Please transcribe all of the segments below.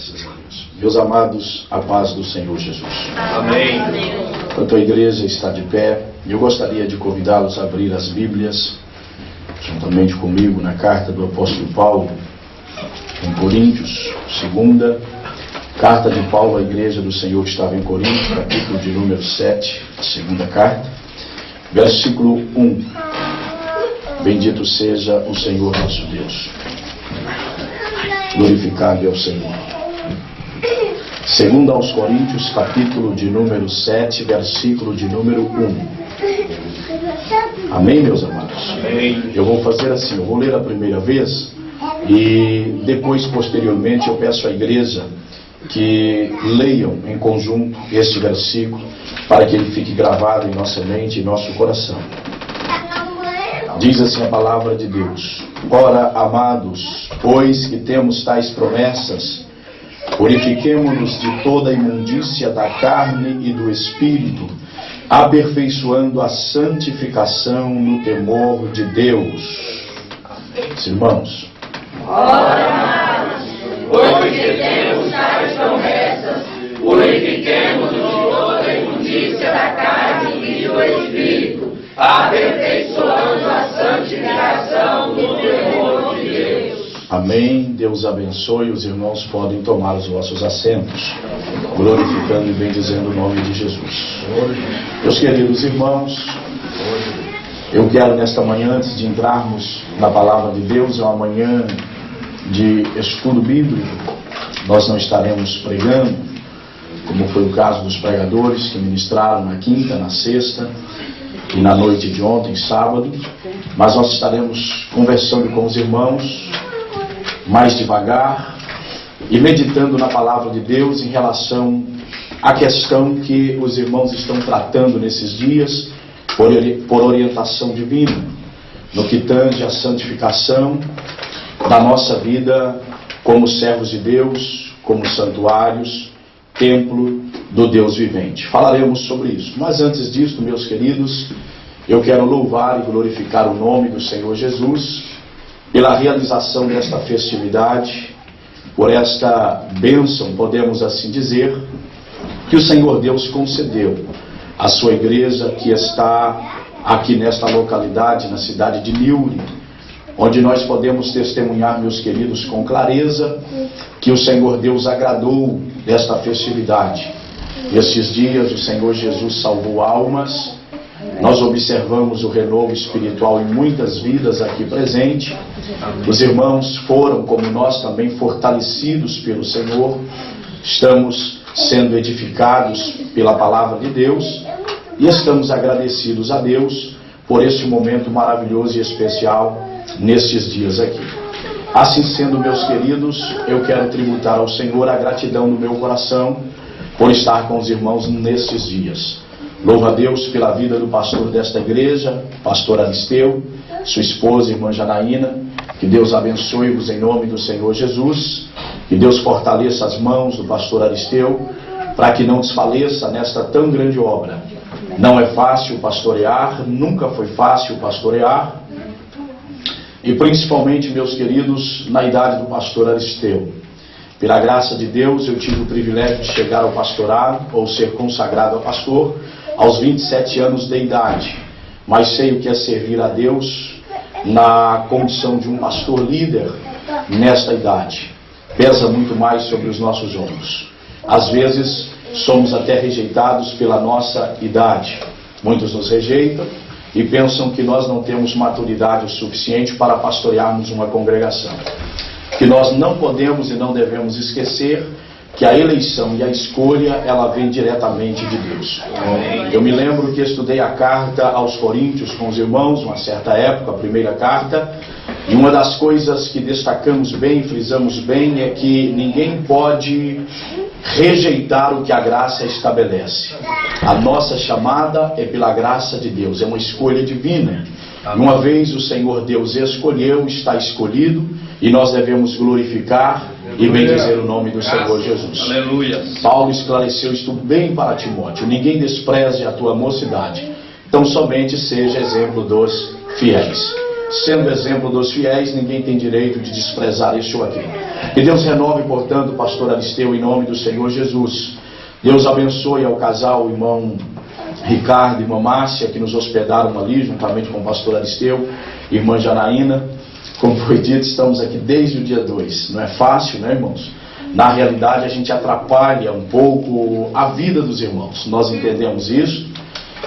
Graças a Deus. Meus amados, a paz do Senhor Jesus. Amém. Enquanto a igreja está de pé, eu gostaria de convidá-los a abrir as Bíblias, juntamente comigo, na carta do apóstolo Paulo, em Coríntios, segunda carta de Paulo à igreja do Senhor que estava em Corinto, capítulo de número 7, a segunda carta, versículo 1. Bendito seja o Senhor nosso Deus. Glorificado é o Senhor. Segunda aos Coríntios, capítulo de número 7, versículo de número 1. Amém, meus amados? Amém. Eu vou fazer assim, eu vou ler a primeira vez e depois, posteriormente, eu peço à igreja que leiam em conjunto este versículo para que ele fique gravado em nossa mente e nosso coração. Diz assim a palavra de Deus: Ora, amados, pois que temos tais promessas, purifiquemo-nos de toda a imundícia da carne e do espírito, aperfeiçoando a santificação no temor de Deus. Irmãos, ora, amados, pois que temos tais promessas, purifiquemo-nos de toda a imundícia da carne e do espírito, aperfeiçoando a santificação no temor de Deus. amém. Deus abençoe. Os irmãos podem tomar os vossos assentos, glorificando e bendizendo o nome de Jesus. Meus queridos irmãos, eu quero nesta manhã, antes de entrarmos na palavra de Deus, é uma manhã de estudo bíblico. Nós não estaremos pregando, como foi o caso dos pregadores que ministraram na quinta, na sexta e na noite de ontem, sábado, mas nós estaremos conversando com os irmãos mais devagar e meditando na palavra de Deus em relação à questão que os irmãos estão tratando nesses dias por orientação divina, no que tange a santificação da nossa vida como servos de Deus, como santuários, templo do Deus vivente. Falaremos sobre isso. Mas antes disso, meus queridos, eu quero louvar e glorificar o nome do Senhor Jesus pela realização desta festividade, por esta bênção, podemos assim dizer, que o Senhor Deus concedeu à sua igreja que está aqui nesta localidade, na cidade de Newry, onde nós podemos testemunhar, meus queridos, com clareza, que o Senhor Deus agradou desta festividade. Estes dias o Senhor Jesus salvou almas, nós observamos o renovo espiritual em muitas vidas aqui presente. Os irmãos foram, como nós também, fortalecidos pelo Senhor. Estamos sendo edificados pela palavra de Deus e estamos agradecidos a Deus por este momento maravilhoso e especial nestes dias aqui. Assim sendo, meus queridos, eu quero tributar ao Senhor a gratidão no meu coração por estar com os irmãos nestes dias. Louvo a Deus pela vida do pastor desta igreja, pastor Aristeu, sua esposa, irmã Janaína. Que Deus abençoe-vos em nome do Senhor Jesus. Que Deus fortaleça as mãos do pastor Aristeu, para que não desfaleça nesta tão grande obra. Não é fácil pastorear, nunca foi fácil pastorear. E principalmente, meus queridos, na idade do pastor Aristeu. Pela graça de Deus, eu tive o privilégio de chegar ao pastorado, ou ser consagrado a pastor, aos 27 anos de idade. Mas sei o que é servir a Deus na condição de um pastor líder nesta idade. Pesa muito mais sobre os nossos ombros. Às vezes, somos até rejeitados pela nossa idade. Muitos nos rejeitam e pensam que nós não temos maturidade o suficiente para pastorearmos uma congregação. Que nós não podemos e não devemos esquecer que a eleição e a escolha, ela vem diretamente de Deus. Eu me lembro que estudei a carta aos Coríntios com os irmãos, uma certa época, a primeira carta, e uma das coisas que destacamos bem, frisamos bem, é que ninguém pode rejeitar o que a graça estabelece. A nossa chamada é pela graça de Deus, é uma escolha divina. Uma vez o Senhor Deus escolheu, está escolhido, e nós devemos glorificar e bendizer o nome do Senhor Jesus. Aleluia. Paulo esclareceu isto bem para Timóteo: ninguém despreze a tua mocidade, então somente seja exemplo dos fiéis. sendo exemplo dos fiéis, ninguém tem direito de desprezar este ou aquele. Que Deus renove, portanto, o pastor Aristeu, em nome do Senhor Jesus. Deus abençoe ao casal, o irmão Ricardo e irmã Márcia, que nos hospedaram ali, juntamente com o pastor Aristeu, irmã Janaína. Como foi dito, estamos aqui desde o dia 2. Não é fácil, né, irmãos? Na realidade, a gente atrapalha um pouco a vida dos irmãos. Nós entendemos isso,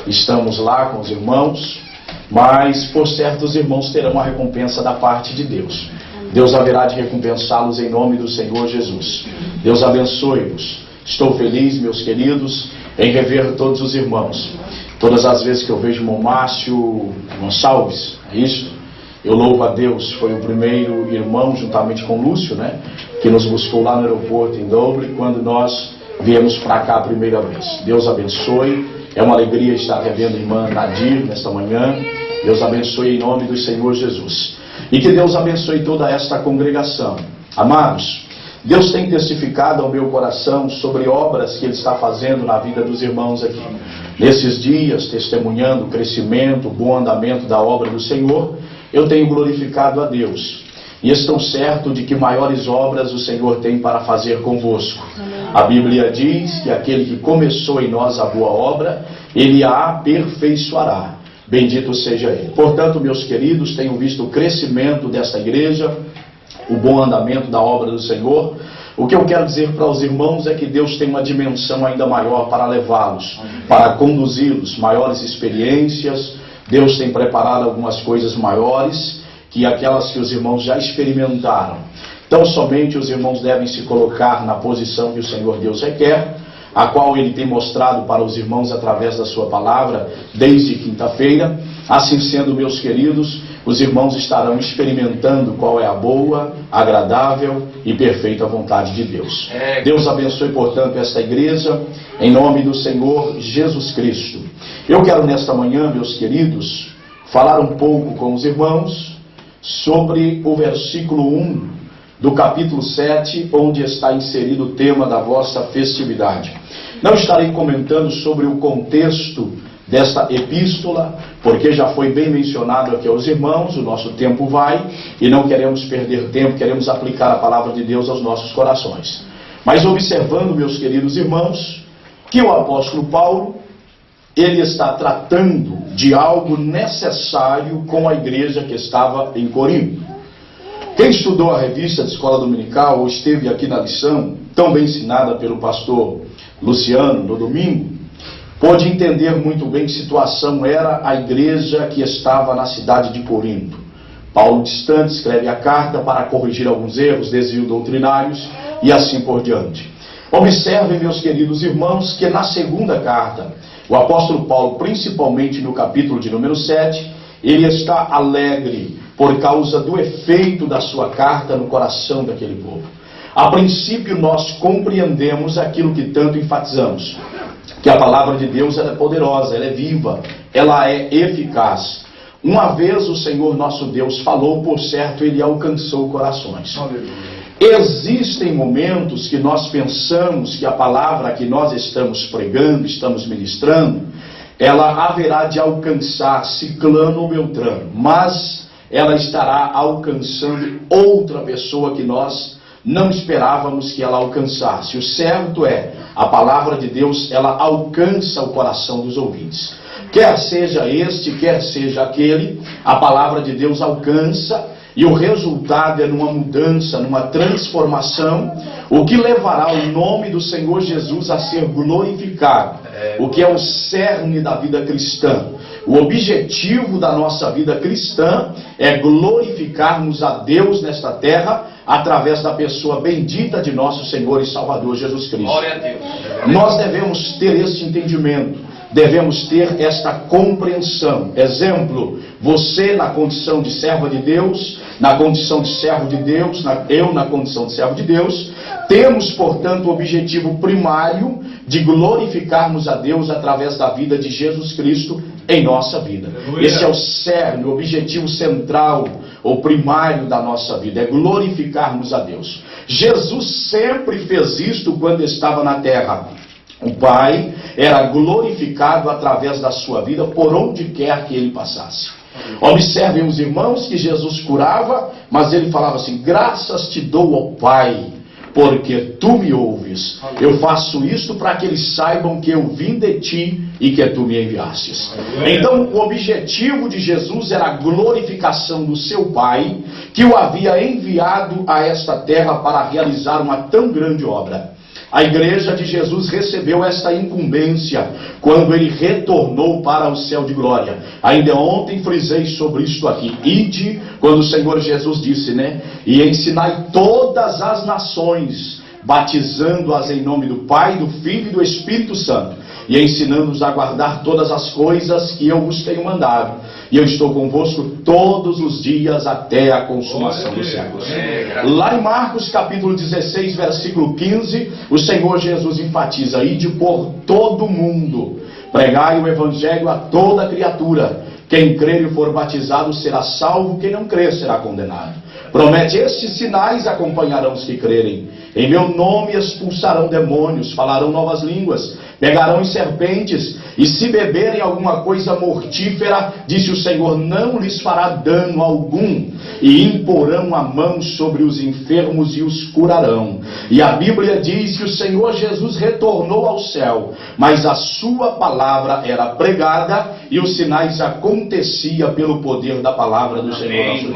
estamos lá com os irmãos, mas, por certo, os irmãos terão a recompensa da parte de Deus. Deus haverá de recompensá-los em nome do Senhor Jesus. Deus abençoe-vos. Estou feliz, meus queridos, em rever todos os irmãos. Todas as vezes que eu vejo o irmão Márcio Gonçalves, é isso? Eu louvo a Deus, foi o primeiro irmão, juntamente com o Lúcio, né, que nos buscou lá no aeroporto em Doble, quando nós viemos para cá a primeira vez. Deus abençoe, é uma alegria estar revendo a irmã Nadir nesta manhã. Deus abençoe em nome do Senhor Jesus. E que Deus abençoe toda esta congregação. Amados, Deus tem testificado ao meu coração sobre obras que Ele está fazendo na vida dos irmãos aqui. Nesses dias, testemunhando o crescimento, o bom andamento da obra do Senhor, eu tenho glorificado a Deus. E estou certo de que maiores obras o Senhor tem para fazer convosco. A Bíblia diz que aquele que começou em nós a boa obra, Ele a aperfeiçoará. Bendito seja Ele. Portanto, meus queridos, tenho visto o crescimento desta igreja, o bom andamento da obra do Senhor. O que eu quero dizer para os irmãos é que Deus tem uma dimensão ainda maior para levá-los, para conduzi-los, maiores experiências. Deus tem preparado algumas coisas maiores que aquelas que os irmãos já experimentaram. Então somente os irmãos devem se colocar na posição que o Senhor Deus requer, a qual Ele tem mostrado para os irmãos através da sua palavra desde quinta-feira. Assim sendo, meus queridos, os irmãos estarão experimentando qual é a boa, agradável e perfeita vontade de Deus. Deus abençoe, portanto, esta igreja, em nome do Senhor Jesus Cristo. Eu quero nesta manhã, meus queridos, falar um pouco com os irmãos sobre o versículo 1 do capítulo 7, onde está inserido o tema da vossa festividade. Não estarei comentando sobre o contexto desta epístola, porque já foi bem mencionado aqui aos irmãos, o nosso tempo vai, e não queremos perder tempo, queremos aplicar a palavra de Deus aos nossos corações. Mas observando, meus queridos irmãos, que o apóstolo Paulo, ele está tratando de algo necessário com a igreja que estava em Corinto. Quem estudou a revista de escola dominical ou esteve aqui na lição, tão bem ensinada pelo pastor Luciano no domingo, pôde entender muito bem que situação era a igreja que estava na cidade de Corinto. Paulo, distante, escreve a carta para corrigir alguns erros, desvios doutrinários e assim por diante. Observem, meus queridos irmãos, que na segunda carta, o apóstolo Paulo, principalmente no capítulo de número 7, ele está alegre por causa do efeito da sua carta no coração daquele povo. A princípio, nós compreendemos aquilo que tanto enfatizamos, que a palavra de Deus ela é poderosa, ela é viva, ela é eficaz. Uma vez o Senhor nosso Deus falou, por certo, Ele alcançou corações. Existem momentos que nós pensamos que a palavra que nós estamos pregando, estamos ministrando, ela haverá de alcançar ciclano ou beltrano, mas ela estará alcançando outra pessoa que nós não esperávamos que ela alcançasse. O certo é, a palavra de Deus, ela alcança o coração dos ouvintes. Quer seja este, quer seja aquele, a palavra de Deus alcança, e o resultado é numa mudança, numa transformação, o que levará o nome do Senhor Jesus a ser glorificado, o que é o cerne da vida cristã. O objetivo da nossa vida cristã é glorificarmos a Deus nesta terra através da pessoa bendita de nosso Senhor e Salvador Jesus Cristo. Glória a Deus. Nós devemos ter este entendimento, devemos ter esta compreensão. Exemplo, você na condição de serva de Deus, na condição de servo de Deus, eu na condição de servo de Deus, temos, portanto, o objetivo primário de glorificarmos a Deus através da vida de Jesus Cristo em nossa vida. Aleluia. Esse é o cerne, o objetivo central, ou primário da nossa vida, é glorificarmos a Deus. Jesus sempre fez isto quando estava na terra. O Pai era glorificado através da sua vida por onde quer que ele passasse. Observem os irmãos que Jesus curava, mas ele falava assim: graças te dou ao Pai, porque tu me ouves. Eu faço isto para que eles saibam que eu vim de ti e que tu me enviastes. Então o objetivo de Jesus era a glorificação do seu Pai, que o havia enviado a esta terra para realizar uma tão grande obra. A igreja de Jesus recebeu esta incumbência quando ele retornou para o céu de glória. Ainda ontem frisei sobre isto aqui. Ide, quando o Senhor Jesus disse, né? E ensinai todas as nações, batizando-as em nome do Pai, do Filho e do Espírito Santo, e ensinando-os a guardar todas as coisas que eu vos tenho mandado. E eu estou convosco todos os dias até a consumação dos séculos. Lá em Marcos capítulo 16, versículo 15, o Senhor Jesus enfatiza: ide por todo o mundo, pregai o evangelho a toda criatura. Quem crer e for batizado será salvo, quem não crer será condenado. Promete: estes sinais acompanharão os que crerem. Em meu nome expulsarão demônios, falarão novas línguas, pegarão em serpentes, e se beberem alguma coisa mortífera, disse o Senhor, não lhes fará dano algum, e imporão a mão sobre os enfermos e os curarão. E a Bíblia diz que o Senhor Jesus retornou ao céu, mas a sua palavra era pregada e os sinais aconteciam pelo poder da palavra do Senhor nosso Deus.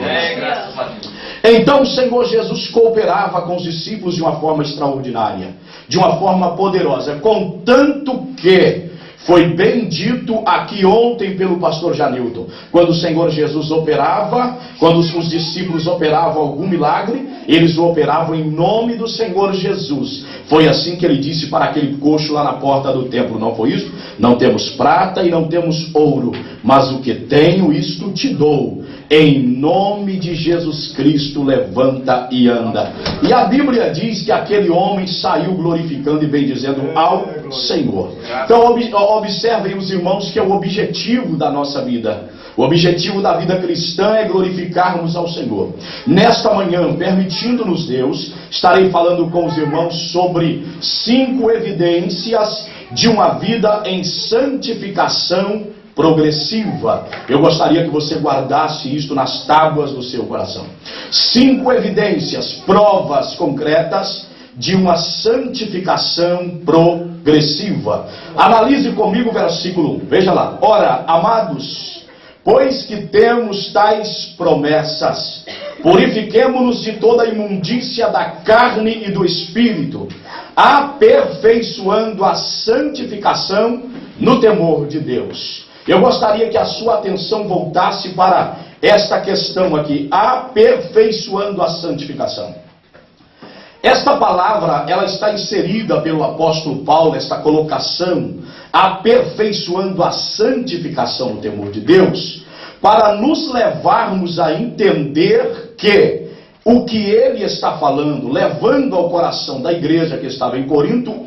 Então o Senhor Jesus cooperava com os discípulos de uma forma extraordinária, de uma forma poderosa, contanto que foi bem dito aqui ontem pelo pastor Janilton, quando o Senhor Jesus operava, quando os discípulos operavam algum milagre, eles o operavam em nome do Senhor Jesus. Foi assim que ele disse para aquele coxo lá na porta do templo, não foi isso? Não temos prata e não temos ouro, mas o que tenho, isto te dou. Em nome de Jesus Cristo, levanta e anda. E a Bíblia diz que aquele homem saiu glorificando e bendizendo ao Senhor. Então observem os irmãos que é o objetivo da nossa vida. O objetivo da vida cristã é glorificarmos ao Senhor. Nesta manhã, permitindo-nos Deus, estarei falando com os irmãos sobre 5 evidências de uma vida em santificação progressiva. Eu gostaria que você guardasse isto nas tábuas do seu coração. 5 evidências, provas concretas de uma santificação progressiva. Analise comigo o versículo 1. Veja lá. Ora, amados, pois que temos tais promessas, purifiquemo-nos de toda a imundícia da carne e do espírito, aperfeiçoando a santificação no temor de Deus. Eu gostaria que a sua atenção voltasse para esta questão aqui, aperfeiçoando a santificação. Esta palavra, ela está inserida pelo apóstolo Paulo, esta colocação, aperfeiçoando a santificação no temor de Deus, para nos levarmos a entender que o que ele está falando, levando ao coração da igreja que estava em Corinto,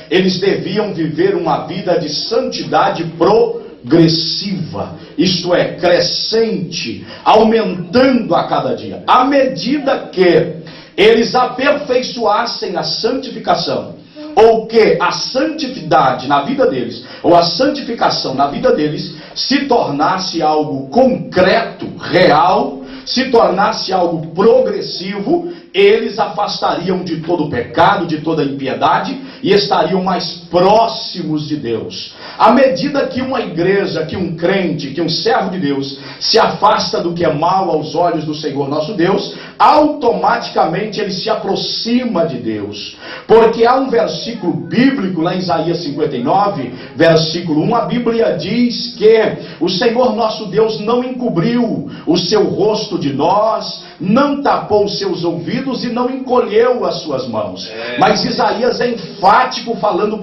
eles deviam viver uma vida de santidade progressiva, isto é, crescente, aumentando a cada dia. À medida que eles aperfeiçoassem a santificação, ou que a santidade na vida deles, ou a santificação na vida deles, se tornasse algo concreto, real, se tornasse algo progressivo, eles afastariam de todo o pecado, de toda a impiedade, e estariam mais próximos de Deus. À medida que uma igreja, que um crente, que um servo de Deus se afasta do que é mal aos olhos do Senhor nosso Deus, automaticamente ele se aproxima de Deus. Porque há um versículo bíblico lá em Isaías 59, versículo 1, a Bíblia diz que o Senhor nosso Deus não encobriu o seu rosto de nós, não tapou os seus ouvidos e não encolheu as suas mãos. Mas Isaías é enfático falando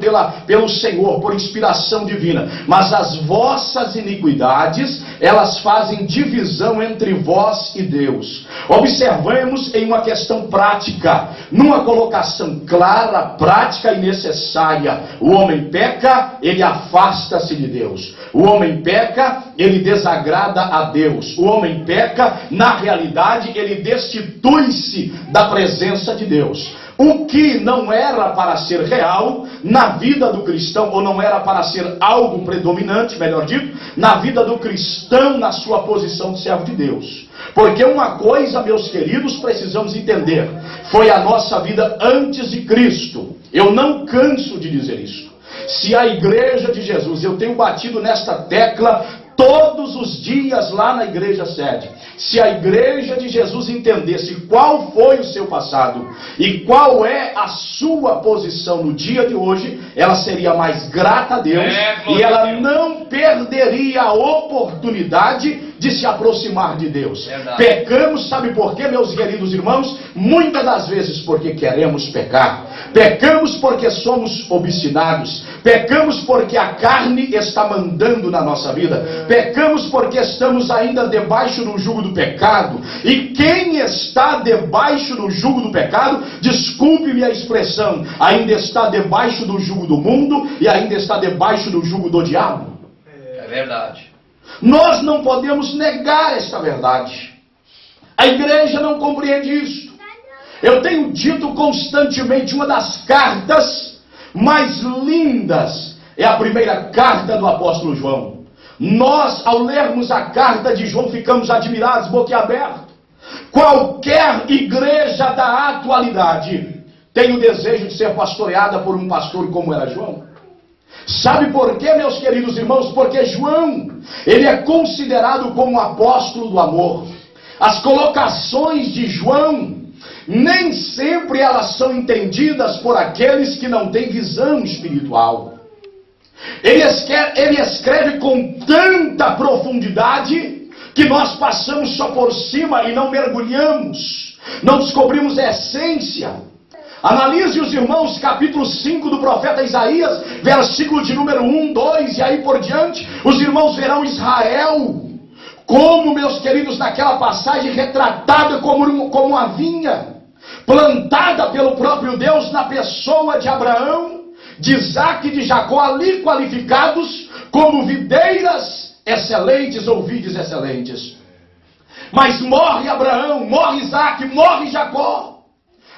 pelo Senhor, por inspiração divina. Mas as vossas iniquidades, elas fazem divisão entre vós e Deus. Observemos em uma questão prática, numa colocação clara, prática e necessária. O homem peca, ele afasta-se de Deus. O homem peca, ele desagrada a Deus. O homem peca, na realidade, ele destitui-se da presença de Deus. O que não era para ser real na vida do cristão, ou não era para ser algo predominante, melhor dito, na vida do cristão, na sua posição de servo de Deus. Porque uma coisa, meus queridos, precisamos entender: foi a nossa vida antes de Cristo. Eu não canso de dizer isso. Se a igreja de Jesus, eu tenho batido nesta tecla todos os dias lá na igreja sede, se a igreja de Jesus entendesse qual foi o seu passado e qual é a sua posição no dia de hoje, ela seria mais grata a Deus e ela não perderia a oportunidade de se aproximar de Deus. Verdade. Pecamos, sabe por quê, meus queridos irmãos? Muitas das vezes porque queremos pecar. Pecamos porque somos obstinados. Pecamos porque a carne está mandando na nossa vida. Pecamos porque estamos ainda debaixo do jugo do pecado. E quem está debaixo do jugo do pecado, desculpe-me a expressão, ainda está debaixo do jugo do mundo e ainda está debaixo do jugo do diabo. É verdade. Nós não podemos negar esta verdade. A igreja não compreende isso. Eu tenho dito constantemente, uma das cartas mais lindas é a primeira carta do apóstolo João. Nós, ao lermos a carta de João, ficamos admirados, boquiabertos. Qualquer igreja da atualidade tem o desejo de ser pastoreada por um pastor como era João. Sabe por quê, meus queridos irmãos? Porque João, ele é considerado como apóstolo do amor. As colocações de João, nem sempre elas são entendidas por aqueles que não têm visão espiritual. Ele escreve com tanta profundidade que nós passamos só por cima e não mergulhamos, não descobrimos a essência. Analise, os irmãos, capítulo 5 do profeta Isaías, versículo de número 1, 2 e aí por diante. Os irmãos verão Israel como, meus queridos, naquela passagem retratada como uma vinha, plantada pelo próprio Deus na pessoa de Abraão, de Isaac e de Jacó, ali qualificados como videiras excelentes ou vides excelentes. Mas morre Abraão, morre Isaac, morre Jacó.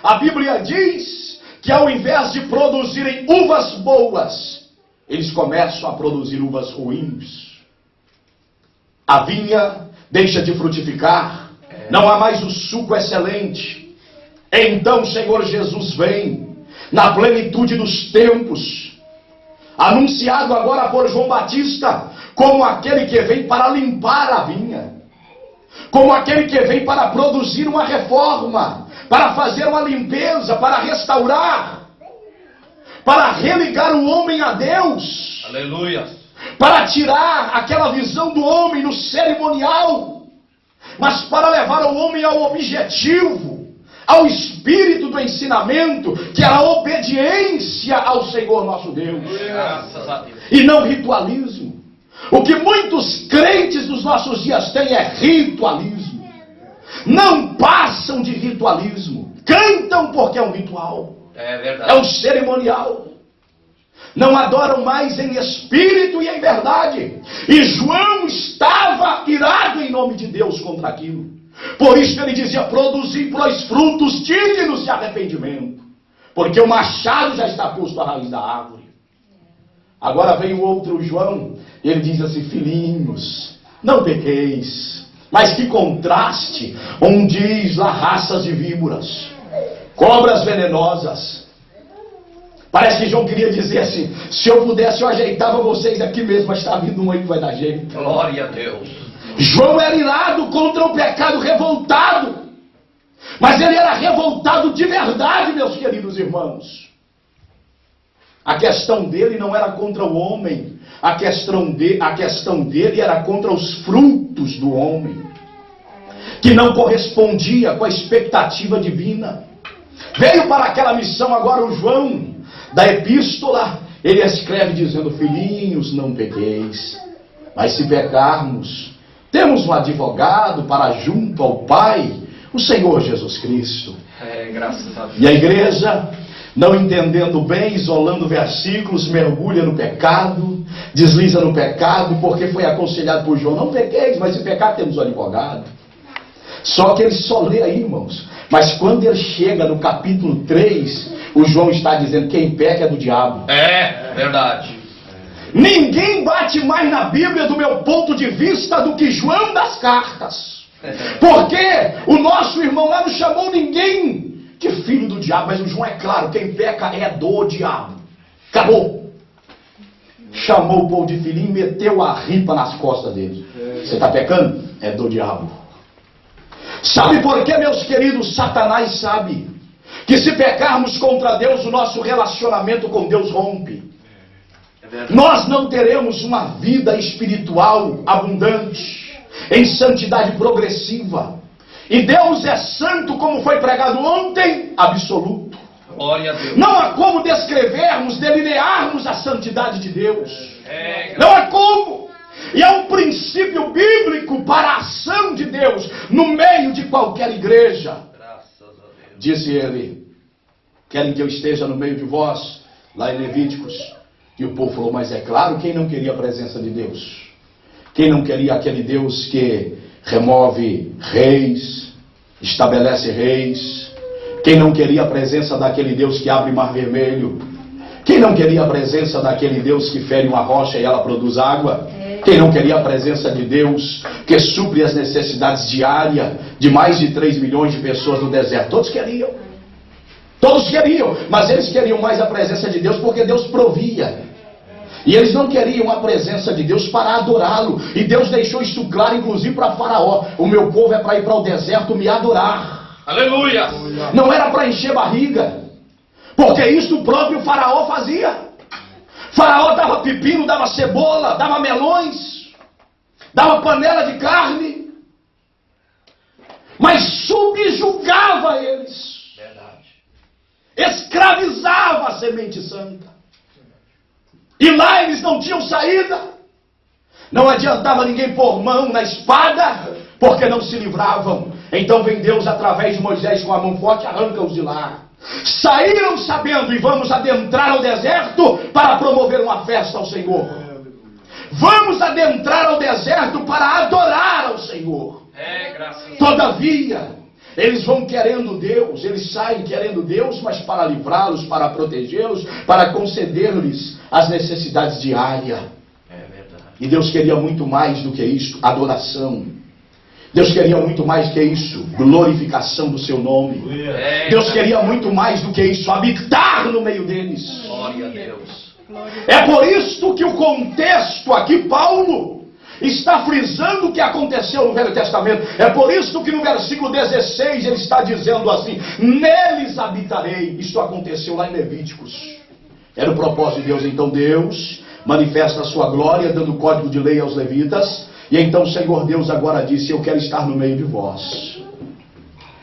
A Bíblia diz que ao invés de produzirem uvas boas, eles começam a produzir uvas ruins. A vinha deixa de frutificar, não há mais o suco excelente. Então o Senhor Jesus vem, na plenitude dos tempos, anunciado agora por João Batista, como aquele que vem para limpar a vinha, como aquele que vem para produzir uma reforma, para fazer uma limpeza, para restaurar, para religar o homem a Deus. Aleluia. Para tirar aquela visão do homem no cerimonial, mas para levar o homem ao objetivo, ao espírito do ensinamento, que é a obediência ao Senhor nosso Deus. Graças a Deus. E não ritualismo. O que muitos crentes dos nossos dias têm é ritualismo. Não passam de ritualismo. Cantam porque é um ritual. É verdade. É um cerimonial. Não adoram mais em espírito e em verdade. E João estava irado em nome de Deus contra aquilo. Por isso que ele dizia: produzir pois frutos dignos de arrependimento. Porque o machado já está posto à raiz da árvore. Agora vem o outro João, e ele diz assim: filhinhos, não pequeis. Mas que contraste! Um diz lá raças de víboras, cobras venenosas. Parece que João queria dizer assim: se eu pudesse eu ajeitava vocês aqui mesmo, mas está vindo um aí que vai dar jeito. Glória a Deus. João era irado contra o pecado, revoltado. Mas ele era revoltado de verdade, meus queridos irmãos. A questão dele não era contra o homem. A questão dele era contra os frutos do homem, que não correspondia com a expectativa divina. Veio para aquela missão agora o João, da epístola. Ele escreve dizendo: filhinhos, não pequeis. Mas se pecarmos, temos um advogado para junto ao Pai, o Senhor Jesus Cristo. Graças a Deus. E a igreja, não entendendo bem, isolando versículos, mergulha no pecado, desliza no pecado, porque foi aconselhado por João: não pequeis, mas se pecar temos um advogado. Só que ele só lê aí, irmãos, Mas quando ele chega no capítulo 3, o João está dizendo: quem peca é do diabo. É, verdade. Ninguém bate mais na Bíblia, do meu ponto de vista, do que João das cartas. Porque o nosso irmão lá não chamou ninguém de filho do diabo, mas o João é claro: quem peca é do diabo. Acabou. Chamou o povo de filhinho e meteu a ripa nas costas deles. Você está pecando? É do diabo. Sabe por que, meus queridos? Satanás sabe que se pecarmos contra Deus, o nosso relacionamento com Deus rompe. Nós não teremos uma vida espiritual abundante, em santidade progressiva. E Deus é santo, como foi pregado ontem, absoluto. Glória a Deus. Não há como descrevermos, delinearmos a santidade de Deus. Não há como. E é um princípio bíblico para a ação de Deus no meio de qualquer igreja. Disse ele: querem que eu esteja no meio de vós, lá em Levíticos. E o povo falou: mas é claro, quem não queria a presença de Deus? Quem não queria aquele Deus que remove reis, estabelece reis? Quem não queria a presença daquele Deus que abre mar vermelho? Quem não queria a presença daquele Deus que fere uma rocha e ela produz água? Quem não queria a presença de Deus que supre as necessidades diárias de mais de 3 milhões de pessoas no deserto? Todos queriam. Todos queriam, mas eles queriam mais a presença de Deus porque Deus provia. E eles não queriam a presença de Deus para adorá-lo. E Deus deixou isso claro, inclusive para Faraó: o meu povo é para ir para o deserto me adorar. Aleluia! Não era para encher barriga, porque isso o próprio Faraó fazia. Faraó dava pepino, dava cebola, dava melões, dava panela de carne, mas subjugava eles. Escravizava a semente santa. E lá eles não tinham saída. Não adiantava ninguém pôr mão na espada, porque não se livravam. Então vem Deus através de Moisés com a mão forte, arranca-os de lá. Saíram sabendo: e vamos adentrar ao deserto para promover uma festa ao Senhor. Vamos adentrar ao deserto para adorar ao Senhor. Todavia, eles vão querendo Deus, eles saem querendo Deus, mas para livrá-los, para protegê-los, para conceder-lhes as necessidades diárias. E Deus queria muito mais do que isso: adoração. Deus queria muito mais do que isso: glorificação do seu nome. Deus queria muito mais do que isso: habitar no meio deles. Glória a Deus. É por isso que o contexto aqui, Paulo está frisando o que aconteceu no Velho Testamento. É por isso que no versículo 16 ele está dizendo assim: neles habitarei. Isso aconteceu lá em Levíticos. Era o propósito de Deus. Então Deus manifesta a sua glória, dando código de lei aos levitas. E então o Senhor Deus agora disse: eu quero estar no meio de vós.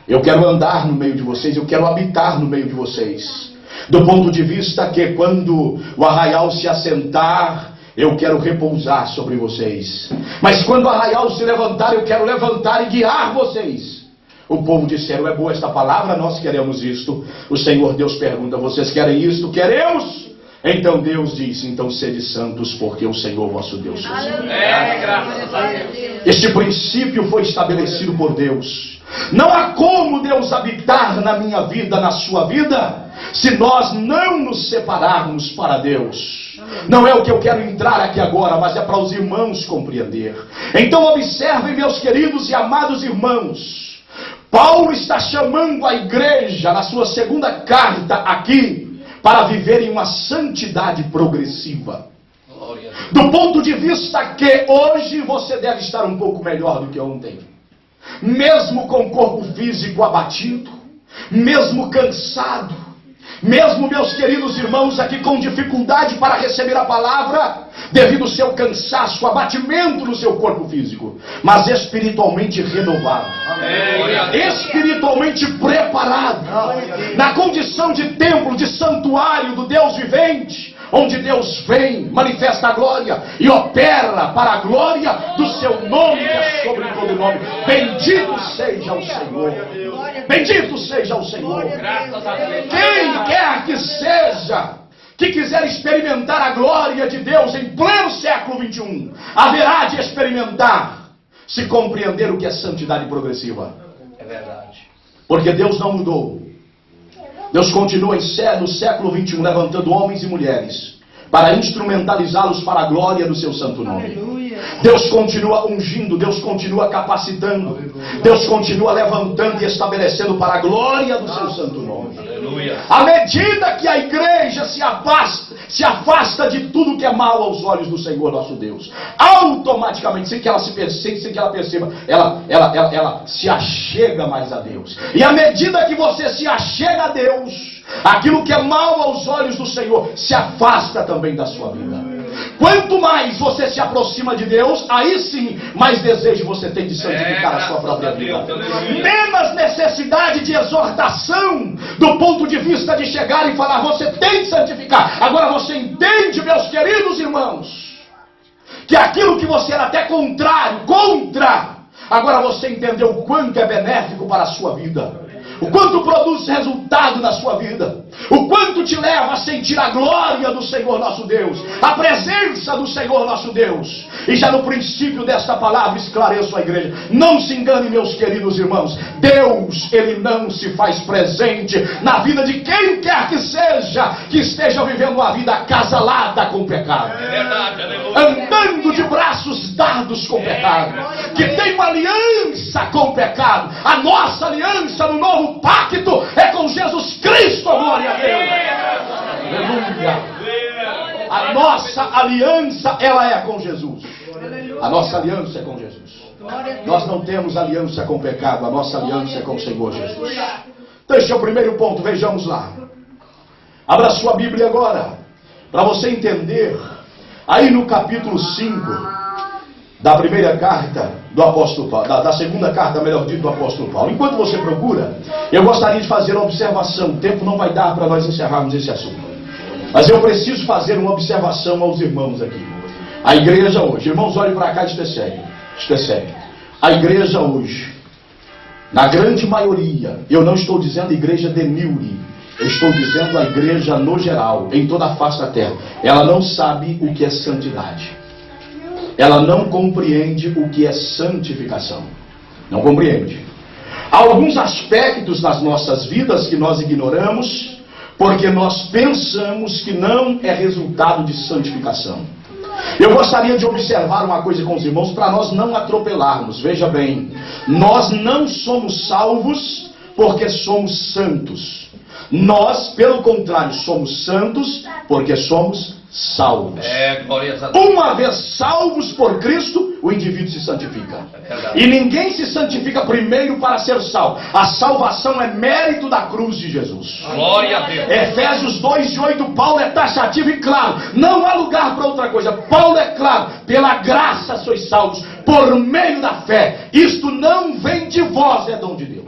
Eu quero andar no meio de vocês. Eu quero habitar no meio de vocês. Do ponto de vista que quando o arraial se assentar, eu quero repousar sobre vocês. Mas quando o arraial se levantar, eu quero levantar e guiar vocês. O povo disseram: é boa esta palavra, nós queremos isto. O Senhor Deus pergunta: vocês querem isto? Queremos. Então Deus disse: então sede santos, porque o Senhor vosso Deus é santo. Graças a Deus. Este princípio foi estabelecido por Deus. Não há como Deus habitar na minha vida, na sua vida, se nós não nos separarmos para Deus. Não é o que eu quero entrar aqui agora, mas é para os irmãos compreender. Então observem, meus queridos e amados irmãos, Paulo está chamando a igreja na sua segunda carta aqui para viver em uma santidade progressiva. Do ponto de vista que hoje você deve estar um pouco melhor do que ontem. Mesmo com o corpo físico abatido, mesmo cansado, mesmo, meus queridos irmãos, aqui com dificuldade para receber a palavra, devido ao seu cansaço, abatimento no seu corpo físico, mas espiritualmente renovado, espiritualmente preparado, na condição de templo, de santuário do Deus vivente, onde Deus vem, manifesta a glória e opera para a glória do seu nome, que é sobre todo nome. Bendito seja o Senhor. Bendito seja o Senhor. Quem quer que seja que quiser experimentar a glória de Deus em pleno século 21, haverá de experimentar, se compreender o que é santidade progressiva. É verdade. Porque Deus não mudou. Deus continua no século 21 levantando homens e mulheres para instrumentalizá-los para a glória do seu santo nome. Aleluia. Deus continua ungindo, Deus continua capacitando, Deus continua levantando e estabelecendo para a glória do seu santo nome. Aleluia. À medida que a igreja se afasta de tudo que é mal aos olhos do Senhor nosso Deus, automaticamente, sem que ela perceba, ela se achega mais a Deus. E à medida que você se achega a Deus, aquilo que é mal aos olhos do Senhor se afasta também da sua vida. Quanto mais você se aproxima de Deus, aí sim, mais desejo você tem de santificar a sua própria vida. Menos necessidade de exortação, do ponto de vista de chegar e falar, você tem de santificar. Agora você entende, meus queridos irmãos, que aquilo que você era até contra, agora você entendeu o quanto é benéfico para a sua vida. O quanto produz resultado na sua vida. O quanto te leva a sentir a glória do Senhor nosso Deus. A presença do Senhor nosso Deus. E já no princípio desta palavra esclareço a igreja. Não se engane, meus queridos irmãos. Deus, Ele não se faz presente na vida de quem quer que seja, que esteja vivendo uma vida acasalada com o pecado. É verdade, aleluia. Andando de braços dados com o pecado. Que tem uma aliança com o pecado. A nossa aliança no novo pacto é com Jesus Cristo, glória a Deus. Aleluia. A nossa aliança, ela é com Jesus. A nossa aliança é com Jesus. Nós não temos aliança com o pecado, a nossa aliança é com o Senhor Jesus. Então este é o primeiro ponto, vejamos lá. Abra sua Bíblia agora, para você entender, aí no capítulo 5 da primeira carta do apóstolo Paulo, da segunda carta, melhor dito, do apóstolo Paulo. Enquanto você procura, eu gostaria de fazer uma observação. O tempo não vai dar para nós encerrarmos esse assunto, mas eu preciso fazer uma observação aos irmãos aqui. A igreja hoje, irmãos, olhem para cá, isto é sério. A igreja hoje, na grande maioria, eu não estou dizendo a igreja de Newry, eu estou dizendo a igreja no geral, em toda a face da terra, ela não sabe o que é santidade. Ela não compreende o que é santificação. Não compreende. Há alguns aspectos das nossas vidas que nós ignoramos, porque nós pensamos que não é resultado de santificação. Eu gostaria de observar uma coisa com os irmãos, para nós não atropelarmos. Veja bem, nós não somos salvos porque somos santos. Nós, pelo contrário, somos santos porque somos salvos. Glórias a Deus. Uma vez salvos por Cristo, o indivíduo se santifica. E ninguém se santifica primeiro para ser salvo. A salvação é mérito da cruz de Jesus. Glória a Deus. Efésios 2:8, Paulo é taxativo e claro. Não há lugar para outra coisa. Paulo é claro. Pela graça sois salvos, por meio da fé. Isto não vem de vós, é dom de Deus.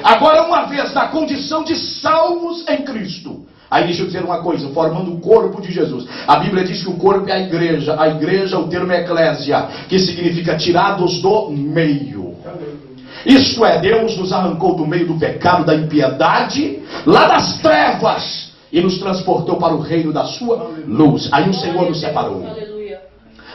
Agora, uma vez na condição de salvos em Cristo, aí deixa eu dizer uma coisa, formando o corpo de Jesus. A Bíblia diz que o corpo é a igreja. A igreja, o termo é eclésia, que significa tirados do meio. Isto é, Deus nos arrancou do meio do pecado, da impiedade, lá das trevas, e nos transportou para o reino da sua luz. Aí o Senhor nos separou.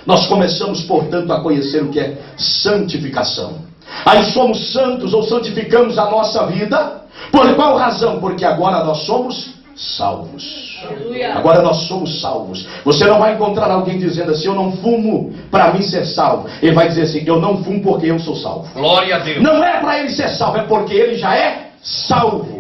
Nós começamos, portanto, a conhecer o que é santificação. Aí somos santos ou santificamos a nossa vida. Por qual razão? Porque agora nós somos salvos. Agora nós somos salvos. Você não vai encontrar alguém dizendo assim, eu não fumo para mim ser salvo. Ele vai dizer assim, eu não fumo porque eu sou salvo. Glória a Deus. Não é para ele ser salvo, é porque ele já é salvo.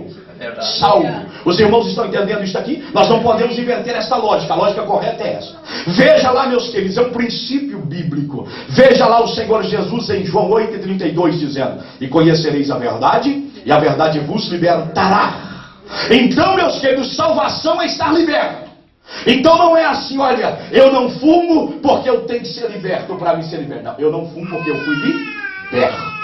Salvo. Os irmãos estão entendendo isso aqui? Nós não podemos inverter esta lógica. A lógica correta é essa. Veja lá, meus queridos, é um princípio bíblico. Veja lá o Senhor Jesus em João 8,32 dizendo, e conhecereis a verdade, e a verdade vos libertará. Então, meus queridos, salvação é estar liberto. Então não é assim, olha, eu não fumo porque eu tenho que ser liberto para mim ser liberto. Não, eu não fumo porque eu fui liberto.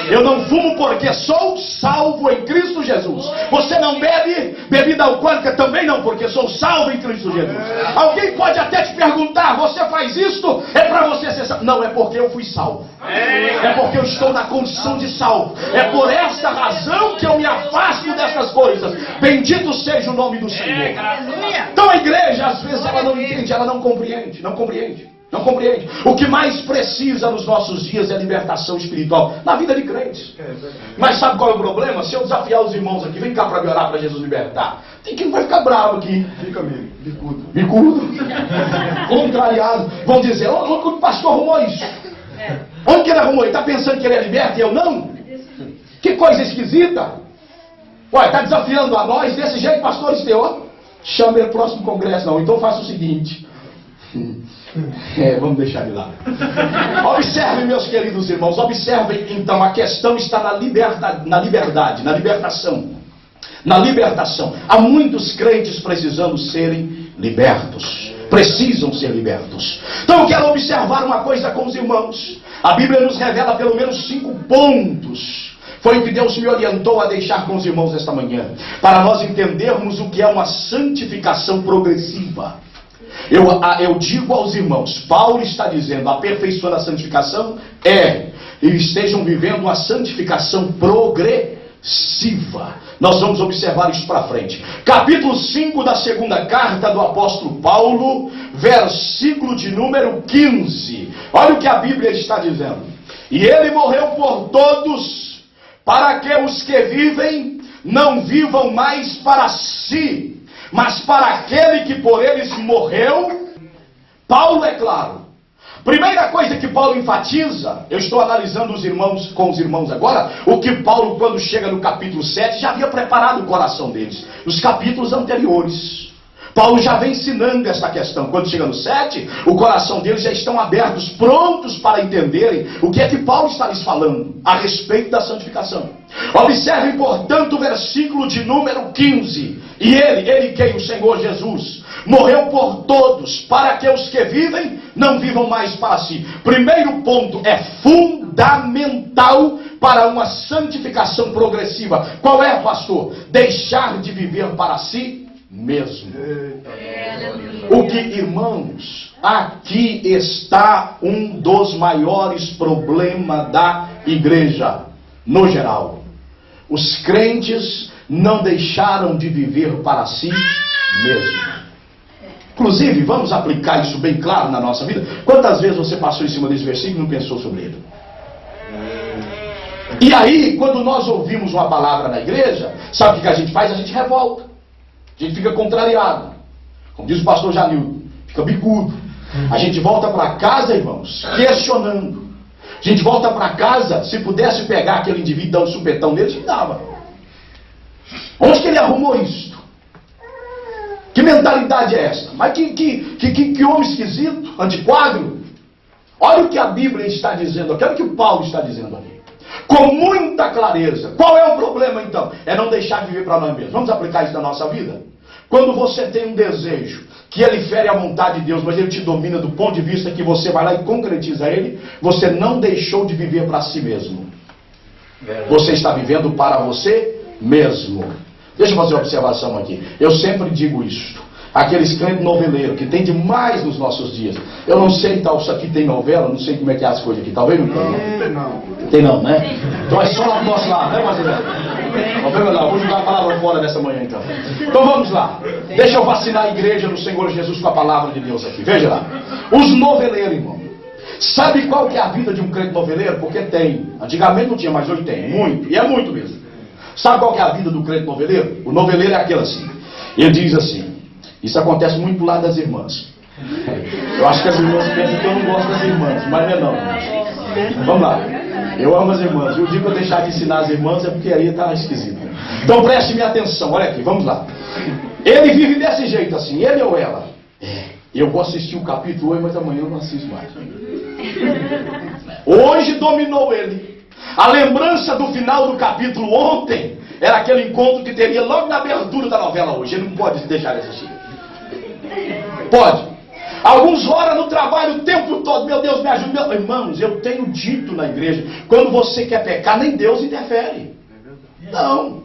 Eu não fumo porque sou salvo em Cristo Jesus. Você não bebe bebida alcoólica também não, porque sou salvo em Cristo Jesus. Alguém pode até te perguntar, você faz isto? É para você ser salvo? Não, é porque eu fui salvo. É porque eu estou na condição de salvo. É por esta razão que eu me afasto dessas coisas. Bendito seja o nome do Senhor. Então a igreja, às vezes, ela não entende, ela não compreende. Não compreende. Não compreende. O que mais precisa nos nossos dias é libertação espiritual na vida de crentes. Mas sabe qual é o problema? Se eu desafiar os irmãos aqui, vem cá para me orar para Jesus libertar. Tem que não vai ficar bravo aqui. Fica mesmo, bicudo. Bicudo. Contrariado. Vão dizer, onde o pastor arrumou isso? Onde que ele arrumou? Ele está pensando que ele é liberto e eu não? Que coisa esquisita. Ué, está desafiando a nós desse jeito, pastor Esteu? Chama ele pro próximo congresso, não. Então faça o seguinte. Vamos deixar de lá. Observem, meus queridos irmãos, observem então, a questão está na liberdade, na libertação. Na libertação. Há muitos crentes precisando serem libertos. Precisam ser libertos. Então eu quero observar uma coisa com os irmãos. A Bíblia nos revela pelo menos 5 pontos. Foi o que Deus me orientou a deixar com os irmãos esta manhã, para nós entendermos o que é uma santificação progressiva. Eu digo aos irmãos, Paulo está dizendo, aperfeiçoando a santificação eles estejam vivendo uma santificação progressiva. Nós vamos observar isso para frente. Capítulo 5 da segunda carta do apóstolo Paulo, versículo de número 15. Olha o que a Bíblia está dizendo. E ele morreu por todos, para que os que vivem não vivam mais para si, mas para aquele que por eles morreu. Paulo é claro. Primeira coisa que Paulo enfatiza, eu estou analisando com os irmãos agora, o que Paulo, quando chega no capítulo 7, já havia preparado o coração deles, nos capítulos anteriores. Paulo já vem ensinando essa questão. Quando chega no 7, o coração deles já estão abertos, prontos para entenderem o que é que Paulo está lhes falando a respeito da santificação. Observem, portanto, o versículo de número 15. E ele quem? O Senhor Jesus, morreu por todos, para que os que vivem não vivam mais para si. Primeiro ponto, é fundamental para uma santificação progressiva. Qual é, pastor? Deixar de viver para si mesmo. O que, irmãos, aqui está um dos maiores problemas da igreja, no geral. Os crentes não deixaram de viver para si mesmo. Inclusive, vamos aplicar isso bem claro na nossa vida. Quantas vezes você passou em cima desse versículo e não pensou sobre ele? E aí, quando nós ouvimos uma palavra na igreja, sabe o que a gente faz? A gente revolta. A gente fica contrariado. Como diz o pastor Janildo, fica bicudo. A gente volta para casa, irmãos, questionando. A gente volta para casa, se pudesse pegar aquele indivíduo e dar um supetão nele, a gente dava. Onde que ele arrumou isso? Que mentalidade é essa? Mas que homem esquisito, antiquado. Olha o que a Bíblia está dizendo aqui, olha o que o Paulo está dizendo aqui. Com muita clareza. Qual é o problema então? É não deixar de viver para nós mesmos. Vamos aplicar isso na nossa vida? Quando você tem um desejo que ele fere a vontade de Deus, mas ele te domina do ponto de vista que você vai lá e concretiza ele, você não deixou de viver para si mesmo. Você está vivendo para você mesmo. Deixa eu fazer uma observação aqui. Eu sempre digo isso. Aqueles crentes noveleiros que tem demais nos nossos dias. Eu não sei, tal, isso aqui tem novela, não sei como é que é as coisas aqui. Talvez não tenha. Não. Tem não, né? Então é só lá do nosso lado, né, Marcelo? Vou jogar a palavra fora dessa manhã então. Então vamos lá. Deixa eu vacinar a igreja do Senhor Jesus com a palavra de Deus aqui. Veja lá. Os noveleiros, irmão. Sabe qual que é a vida de um crente noveleiro? Porque tem. Antigamente não tinha, mas hoje tem. Muito. E é muito mesmo. Sabe qual que é a vida do crente noveleiro? O noveleiro é aquele assim. Ele diz assim. Isso acontece muito do lado das irmãs. Eu acho que as irmãs pensam que eu não gosto das irmãs, mas não é não. Vamos lá. Eu amo as irmãs. E o dia que eu deixar de ensinar as irmãs é porque aí está esquisito. Então preste-me atenção. Olha aqui, vamos lá. Ele vive desse jeito assim, ele ou ela? Eu vou assistir o capítulo hoje, mas amanhã eu não assisto mais. Hoje dominou ele. A lembrança do final do capítulo ontem era aquele encontro que teria logo na abertura da novela hoje. Ele não pode deixar de assistir. Pode. Alguns oram no trabalho o tempo todo. Meu Deus, me ajuda. Irmãos, eu tenho dito na igreja, quando você quer pecar, nem Deus interfere. Não.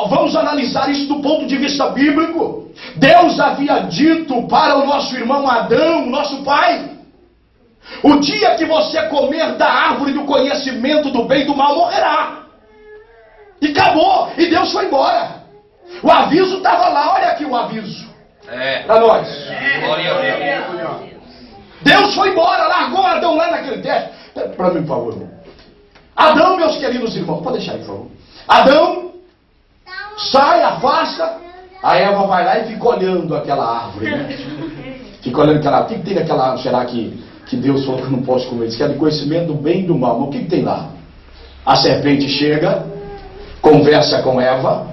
Vamos analisar isso do ponto de vista bíblico. Deus havia dito para o nosso irmão Adão, nosso pai: o dia que você comer da árvore do conhecimento do bem e do mal, morrerá. E acabou. E Deus foi embora. O aviso estava lá. Olha aqui o aviso. Para nós. Deus foi embora, largou Adão lá naquele teste. Para mim, por favor, irmão. Adão, meus queridos irmãos, pode deixar aí, por favor. Adão sai, afasta. A Eva vai lá e fica olhando aquela árvore, né? Fica olhando aquela árvore. O que tem naquela árvore? Será que Deus falou que eu não posso comer? Diz que é de conhecimento do bem e do mal. Mas o que tem lá? A serpente chega, conversa com Eva.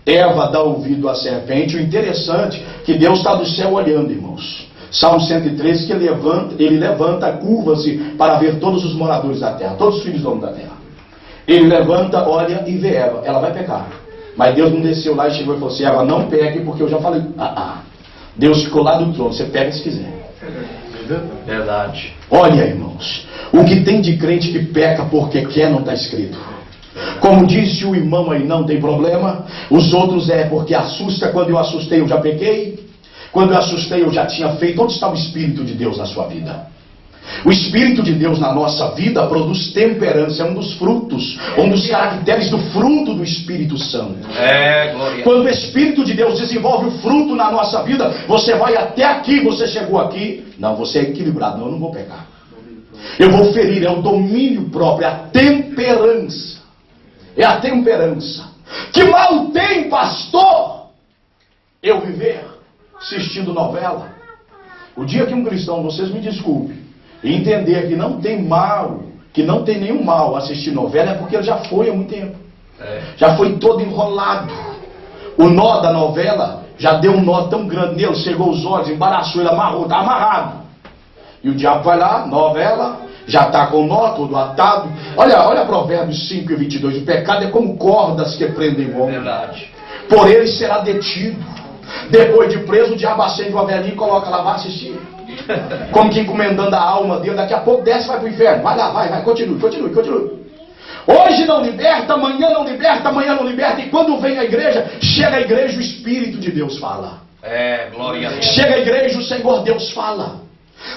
Eva dá ouvido à serpente. O interessante é que Deus está do céu olhando, irmãos. Salmo 113, que ele levanta, curva-se para ver todos os moradores da terra, todos os filhos do homem da terra. Ele levanta, olha e vê Eva. Ela vai pecar. Mas Deus não desceu lá e chegou e falou assim: Eva, não pegue, porque eu já falei. Deus ficou lá do trono, você pega se quiser. Verdade. Olha, irmãos, o que tem de crente que peca porque quer não está escrito. Como disse o irmão aí, não tem problema. Os outros é porque assusta. Quando eu assustei eu já pequei. Quando eu assustei eu já tinha feito. Onde está o Espírito de Deus na sua vida? O Espírito de Deus na nossa vida produz temperança. É um dos frutos, um dos caracteres do fruto do Espírito Santo. Glória. Quando o Espírito de Deus desenvolve o fruto na nossa vida, você vai até aqui, você chegou aqui. Não, você é equilibrado. Não, eu não vou pecar. Eu vou ferir, é o domínio próprio, é a temperança. É a temperança. Que mal tem, pastor, eu viver assistindo novela? O dia que um cristão, vocês me desculpem, entender que não tem mal, que não tem nenhum mal assistir novela, é porque ele já foi há muito tempo. Já foi todo enrolado. O nó da novela já deu um nó tão grande nele, chegou os olhos, embaraçou, ele amarrou, está amarrado. E o diabo vai lá, novela, já está com o nó todo atado. Olha Provérbios 5 e 22. O pecado é como cordas que prendem o homem. Verdade. Por ele será detido. Depois de preso, o diabo acende uma velhinha e coloca lá, vai assistir. Como que encomendando a alma dele. Daqui a pouco desce e vai para o inferno. Vai lá, vai, continue. Hoje não liberta, amanhã não liberta, amanhã não liberta. E quando vem a igreja, chega a igreja, o Espírito de Deus fala. Glória a Deus. Chega a igreja, o Senhor Deus fala.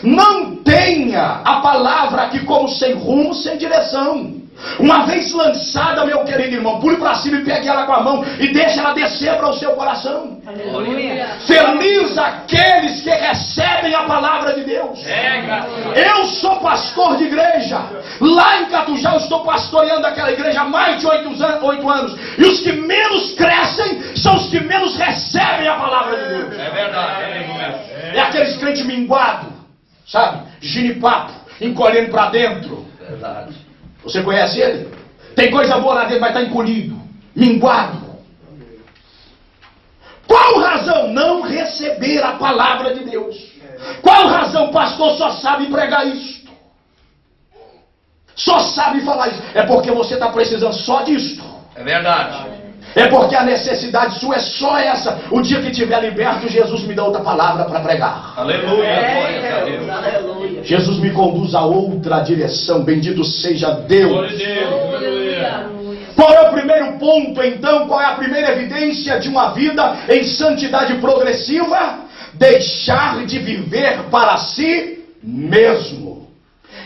Não tenha a palavra aqui como sem rumo, sem direção. Uma vez lançada, meu querido irmão, pule para cima e pegue ela com a mão e deixe ela descer para o seu coração. Aleluia. Feliz aqueles que recebem a palavra de Deus. Eu sou pastor de igreja. Lá em Catujá eu estou pastoreando aquela igreja há mais de 8 anos. E os que menos crescem são os que menos recebem a palavra de Deus. É verdade. É aqueles crentes minguados, sabe? Ginipapo, encolhendo para dentro. Verdade. Você conhece ele? Tem coisa boa lá dentro, mas está encolhido, minguado. Qual razão não receber a palavra de Deus? Qual razão, pastor, só sabe pregar isto? Só sabe falar isso? É porque você está precisando só disto. É verdade. É porque a necessidade sua é só essa. O dia que tiver liberto, Jesus me dá outra palavra para pregar. Aleluia. Glória a Deus. Aleluia. Jesus me conduz a outra direção. Bendito seja Deus. Glória a Deus. Aleluia. Qual é o primeiro ponto, então? Qual é a primeira evidência de uma vida em santidade progressiva? Deixar de viver para si mesmo.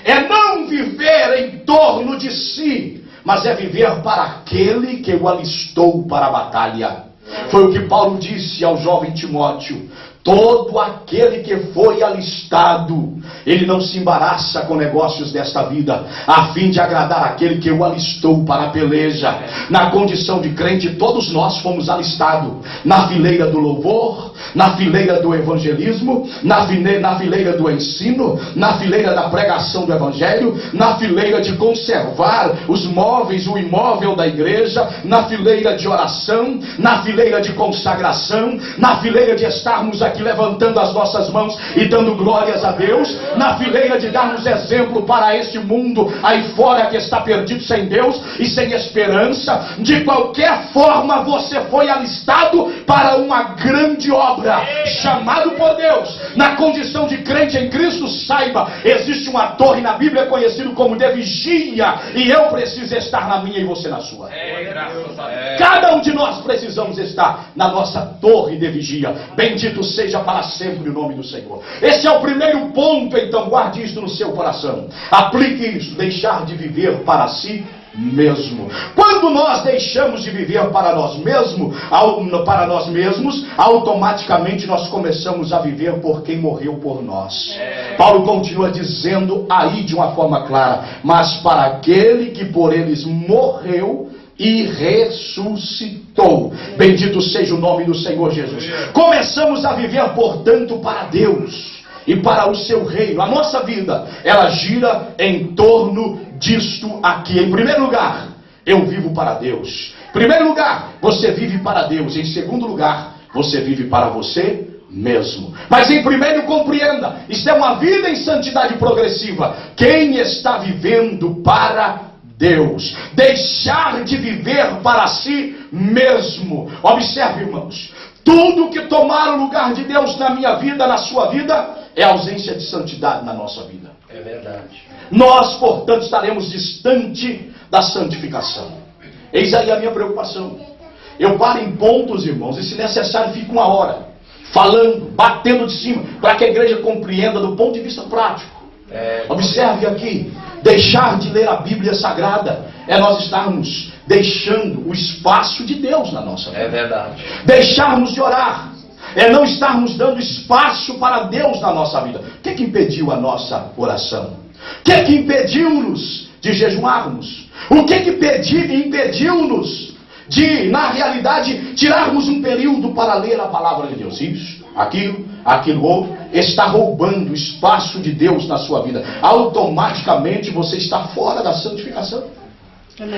É não viver em torno de si, mas é viver para aquele que o alistou para a batalha. Foi o que Paulo disse ao jovem Timóteo: todo aquele que foi alistado, ele não se embaraça com negócios desta vida, a fim de agradar aquele que o alistou para a peleja. Na condição de crente, todos nós fomos alistados na fileira do louvor, na fileira do evangelismo, na fileira do ensino, na fileira da pregação do evangelho, na fileira de conservar os móveis, o imóvel da igreja, na fileira de oração, na fileira de consagração, na fileira de estarmos aqui levantando as nossas mãos e dando glórias a Deus, na fileira de darmos exemplo para este mundo aí fora que está perdido sem Deus e sem esperança. De qualquer forma, você foi alistado para uma grande obra, chamado por Deus. Na condição de crente em Cristo, saiba, existe uma torre na Bíblia conhecido como de vigia, e eu preciso estar na minha e você na sua. Cada um de nós precisamos estar na nossa torre de vigia. Bendito seja para sempre o nome do Senhor. Esse é o primeiro ponto, então guarde isso no seu coração. Aplique isso, deixar de viver para si mesmos. Quando nós deixamos de viver para nós mesmos, automaticamente nós começamos a viver por quem morreu por nós. Paulo continua dizendo aí de uma forma clara: mas para aquele que por eles morreu e ressuscitou. Bendito seja o nome do Senhor Jesus. Começamos a viver, portanto, para Deus e para o seu reino. A nossa vida, ela gira em torno disto aqui. Em primeiro lugar, eu vivo para Deus. Em primeiro lugar, você vive para Deus. Em segundo lugar, você vive para você mesmo. Mas em primeiro, compreenda, isto é uma vida em santidade progressiva. Quem está vivendo para Deus, deixar de viver para si mesmo. Observe, irmãos, tudo que tomar o lugar de Deus na minha vida, na sua vida, é ausência de santidade na nossa vida. É verdade. Nós, portanto, estaremos distante da santificação. Eis aí a minha preocupação. Eu paro em pontos, irmãos, e se necessário fico uma hora falando, batendo de cima, para que a igreja compreenda do ponto de vista prático. Observe aqui, deixar de ler a Bíblia Sagrada é nós estarmos deixando o espaço de Deus na nossa vida. É verdade. Deixarmos de orar é não estarmos dando espaço para Deus na nossa vida. O que impediu a nossa oração? O que impediu-nos de jejuarmos? O que impediu-nos de, na realidade, tirarmos um período para ler a palavra de Deus? Isso, aquilo outro, está roubando o espaço de Deus na sua vida. Automaticamente você está fora da santificação.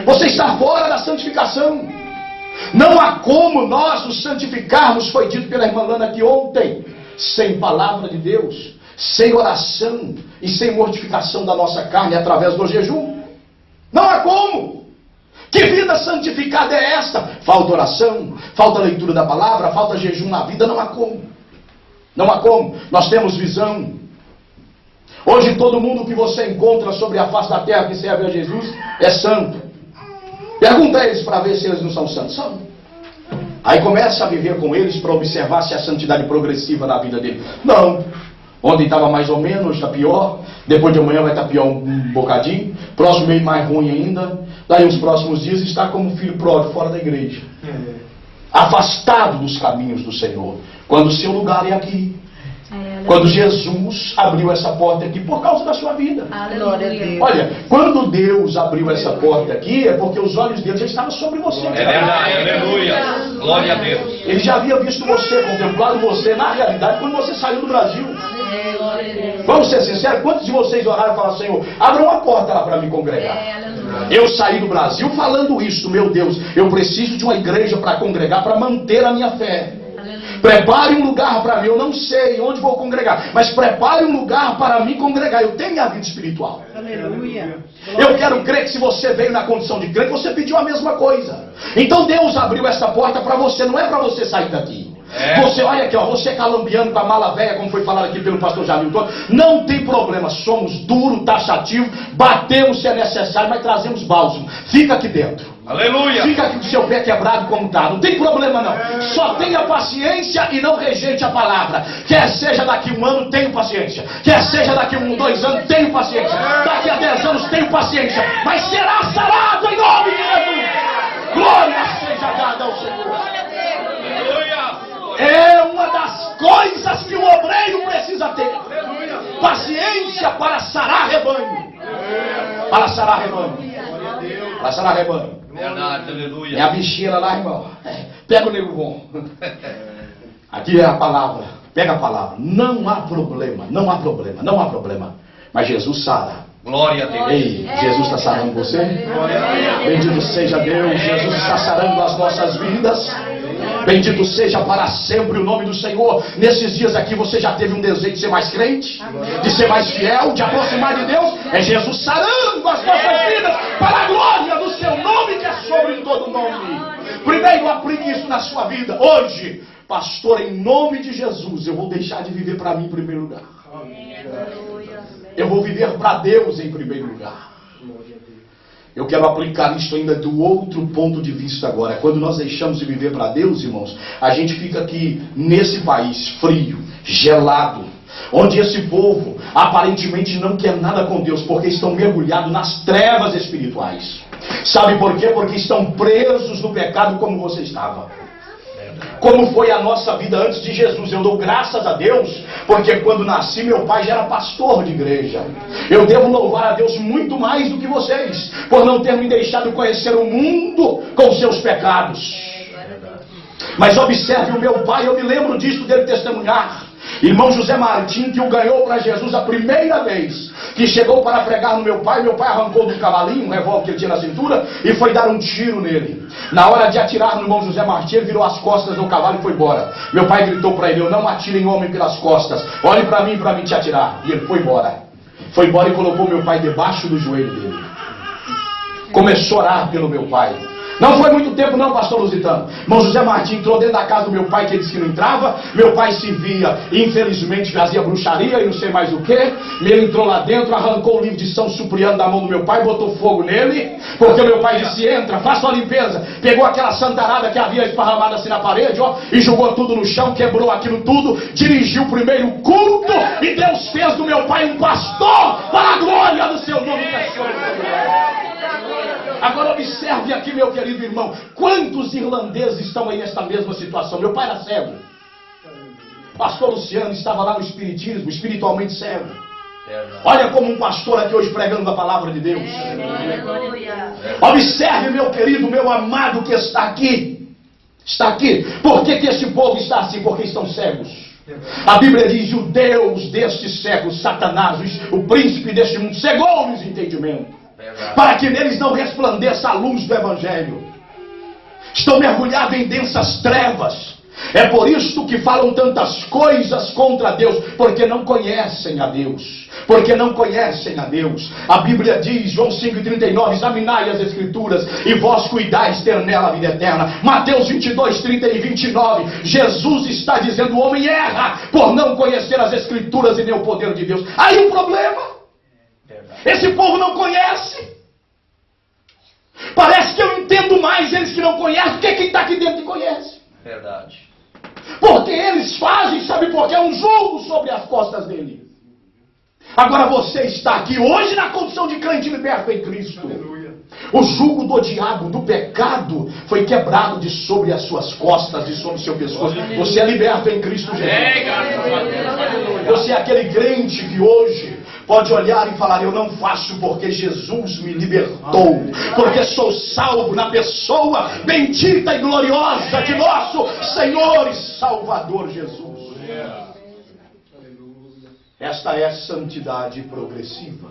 Você está fora da santificação. Não há como nós nos santificarmos, foi dito pela irmã Lana aqui ontem, sem palavra de Deus, sem oração e sem mortificação da nossa carne através do jejum. Não há como. Que vida santificada é esta? Falta oração, falta leitura da palavra, falta jejum na vida, não há como. Não há como. Nós temos visão. Hoje todo mundo que você encontra sobre a face da terra que serve a Jesus é santo. Pergunta a eles para ver se eles não são santos. São. Aí começa a viver com eles para observar se há santidade progressiva na vida dele. Não. Ontem estava mais ou menos, hoje está pior. Depois de amanhã vai estar pior um bocadinho. Próximo mês mais ruim ainda. Daí os próximos dias está como filho pródigo fora da igreja. Afastado dos caminhos do Senhor. Quando o seu lugar é aqui. Quando Jesus abriu essa porta aqui por causa da sua vida. Aleluia. Olha, quando Deus abriu essa porta aqui é porque os olhos dele já estavam sobre você. É verdade, aleluia. Glória a Deus. Ele já havia visto você, contemplado você na realidade quando você saiu do Brasil. Vamos ser sinceros, quantos de vocês oraram e falaram: Senhor, abra uma porta lá para me congregar? Eu saí do Brasil falando isso, meu Deus, eu preciso de uma igreja para congregar, para manter a minha fé. Prepare um lugar para mim. Eu não sei onde vou congregar, mas prepare um lugar para mim congregar. Eu tenho minha vida espiritual. Aleluia. Eu quero crer que se você veio na condição de crente, você pediu a mesma coisa. Então Deus abriu essa porta para você, não é para você sair daqui. Você, olha aqui, ó, você calambiando com a mala velha, como foi falado aqui pelo pastor Jamilton, não tem problema, somos duros, taxativos, batemos se é necessário, mas trazemos bálsamo. Fica aqui dentro. Aleluia. Fica aqui com o seu pé quebrado como está. Não tem problema não. Só tenha paciência e não rejeite a palavra. Quer seja daqui um ano, tenho paciência. Quer seja daqui 2 anos, tenho paciência. Daqui a 10 anos, tenho paciência. Mas será sarado em nome de Jesus. Glória seja dada ao Senhor. É uma das coisas que o obreiro precisa ter. Paciência para sarar rebanho. Para sarar rebanho. Para sarar rebanho. Verdade, aleluia. É a bicheira lá, irmão. Pega o nego bom. Aqui é a palavra. Pega a palavra. Não há problema, não há problema, não há problema. Mas Jesus sara. Glória a Deus. Ei, Jesus está sarando você? Bendito seja Deus. Jesus está sarando as nossas vidas. Bendito seja para sempre o nome do Senhor. Nesses dias aqui você já teve um desejo de ser mais crente, de ser mais fiel, de aproximar de Deus. É Jesus sarando as nossas vidas para a glória do seu nome, que é sobre todo nome. Primeiro aprende isso na sua vida. Hoje, pastor, em nome de Jesus, eu vou deixar de viver para mim em primeiro lugar. Eu vou viver para Deus em primeiro lugar. Eu quero aplicar isso ainda do outro ponto de vista agora. Quando nós deixamos de viver para Deus, irmãos, a gente fica aqui nesse país frio, gelado, onde esse povo aparentemente não quer nada com Deus, porque estão mergulhados nas trevas espirituais. Sabe por quê? Porque estão presos no pecado como você estava. Como foi a nossa vida antes de Jesus. Eu dou graças a Deus, porque quando nasci meu pai já era pastor de igreja. Eu devo louvar a Deus muito mais do que vocês, por não ter me deixado conhecer o mundo com seus pecados. Mas observe o meu pai, eu me lembro disso dele testemunhar. Irmão José Martim, que o ganhou para Jesus a primeira vez, que chegou para pregar no meu pai arrancou do cavalinho, um revólver que ele tinha na cintura, e foi dar um tiro nele. Na hora de atirar no irmão José Martim, ele virou as costas do cavalo e foi embora. Meu pai gritou para ele: eu não atiro em homem pelas costas, olhe para mim te atirar. E ele foi embora. Foi embora e colocou meu pai debaixo do joelho dele. Começou a orar pelo meu pai. Não foi muito tempo não, pastor Lusitano. Irmão José Martim entrou dentro da casa do meu pai, que ele disse que não entrava. Meu pai se via, infelizmente fazia bruxaria e não sei mais o que. Ele entrou lá dentro, arrancou o livro de São Cipriano da mão do meu pai, botou fogo nele, porque meu pai disse: entra, faça a limpeza. Pegou aquela santarada que havia esparramada assim na parede, ó, e jogou tudo no chão, quebrou aquilo tudo, dirigiu o primeiro culto, e Deus fez do meu pai um pastor para a glória do seu nome. Agora observe aqui, meu querido irmão, quantos irlandeses estão aí nesta mesma situação. Meu pai era cego. Pastor Luciano estava lá no espiritismo, espiritualmente cego. Olha como um pastor aqui hoje pregando a palavra de Deus. Observe, meu querido, meu amado que está aqui. Está aqui. Por que esse povo está assim? Porque estão cegos. A Bíblia diz: o Deus deste século, Satanás, o príncipe deste mundo, cegou-lhes o entendimento, para que neles não resplandeça a luz do Evangelho. Estão mergulhados em densas trevas. É por isso que falam tantas coisas contra Deus, porque não conhecem a Deus. Porque não conhecem a Deus. A Bíblia diz, João 5,39, examinai as Escrituras e vós cuidais ter nela a vida eterna. Mateus 22, 30 e 29, Jesus está dizendo: o homem erra por não conhecer as Escrituras e nem o poder de Deus. Aí o problema, esse povo não conhece. Parece que eu entendo mais eles que não conhecem do que quem está aqui dentro conhece. Verdade. Porque eles fazem, sabe por quê? Um jugo sobre as costas dele. Agora você está aqui hoje na condição de crente liberto em Cristo. Aleluia. O jugo do diabo, do pecado, foi quebrado de sobre as suas costas e sobre o seu pescoço. Você é liberto em Cristo Jesus. Você é aquele crente que hoje pode olhar e falar: eu não faço porque Jesus me libertou, porque sou salvo na pessoa bendita e gloriosa de nosso Senhor e Salvador Jesus. Esta é santidade progressiva.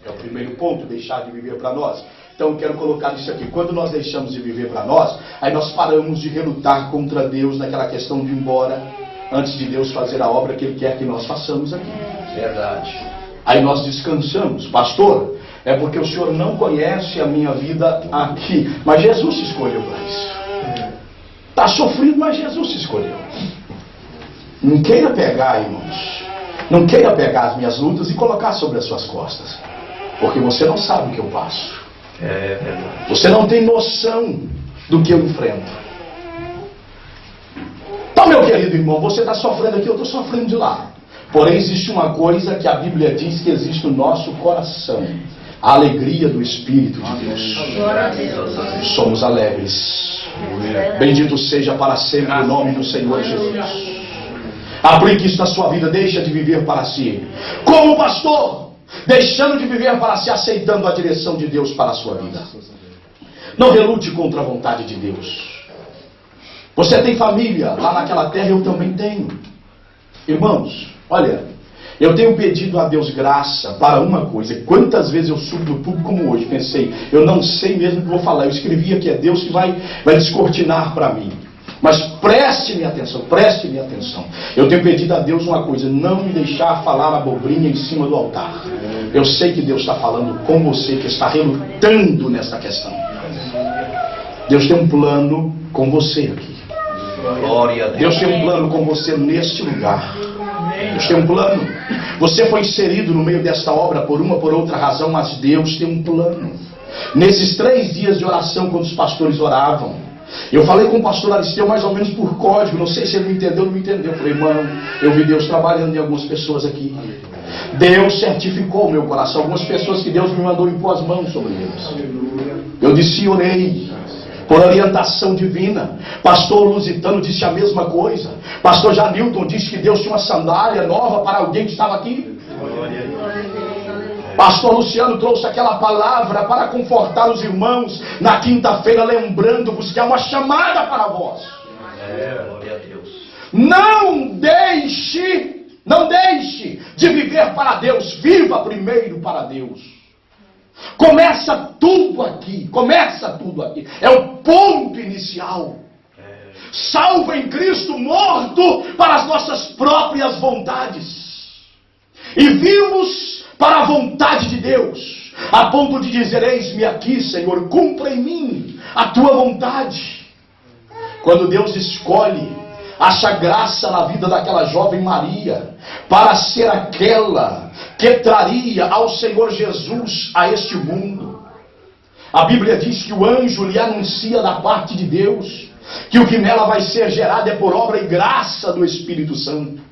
É o primeiro ponto, deixar de viver para nós. Então eu quero colocar isso aqui: quando nós deixamos de viver para nós, aí nós paramos de relutar contra Deus naquela questão de ir embora antes de Deus fazer a obra que Ele quer que nós façamos aqui. Verdade. Aí nós descansamos. Pastor, é porque o senhor não conhece a minha vida aqui. Mas Jesus se escolheu para isso. Está sofrido, mas Jesus se escolheu. Não queira pegar, irmãos, não queira pegar as minhas lutas e colocar sobre as suas costas, porque você não sabe o que eu passo. É verdade. Você não tem noção do que eu enfrento. Então, meu querido irmão, você está sofrendo aqui, eu estou sofrendo de lá. Porém, existe uma coisa que a Bíblia diz que existe no nosso coração: a alegria do Espírito de Deus. Somos alegres. Bendito seja para sempre o nome do Senhor Jesus. Aplique isso na sua vida, deixa de viver para si. Como pastor, deixando de viver para si, aceitando a direção de Deus para a sua vida. Não relute contra a vontade de Deus. Você tem família lá naquela terra, eu também tenho. Irmãos, olha, eu tenho pedido a Deus graça para uma coisa. Quantas vezes eu subo do público como hoje, pensei, eu não sei mesmo o que vou falar. Eu escrevi aqui, é Deus que vai descortinar para mim. Mas preste-me atenção, preste-me atenção. Eu tenho pedido a Deus uma coisa: não me deixar falar abobrinha em cima do altar. Eu sei que Deus está falando com você, que está relutando nessa questão. Deus tem um plano com você aqui. Glória a Deus. Deus tem um plano com você neste lugar. Deus tem um plano. Você foi inserido no meio desta obra por uma ou por outra razão, mas Deus tem um plano. Nesses 3 dias de oração, quando os pastores oravam, eu falei com o pastor Aristeu mais ou menos por código. Não sei se ele me entendeu ou não me entendeu. Eu falei: irmão, eu vi Deus trabalhando em algumas pessoas aqui. Deus certificou o meu coração. Algumas pessoas que Deus me mandou impor as mãos sobre eles. Eu disse, orei por orientação divina. Pastor Lusitano disse a mesma coisa. Pastor Janilton disse que Deus tinha uma sandália nova para alguém que estava aqui. Pastor Luciano trouxe aquela palavra para confortar os irmãos na quinta-feira, lembrando-vos que há uma chamada para vós. Glória a Deus. Não deixe de viver para Deus. Viva primeiro para Deus. Começa tudo aqui. É o ponto inicial. Salvo em Cristo, morto para as nossas próprias vontades. E vivos para a vontade de Deus. A ponto de dizer, eis-me aqui, Senhor, cumpra em mim a tua vontade. Quando Deus escolhe, acha graça na vida daquela jovem Maria, para ser aquela que traria ao Senhor Jesus a este mundo. A Bíblia diz que o anjo lhe anuncia da parte de Deus, que o que nela vai ser gerado é por obra e graça do Espírito Santo.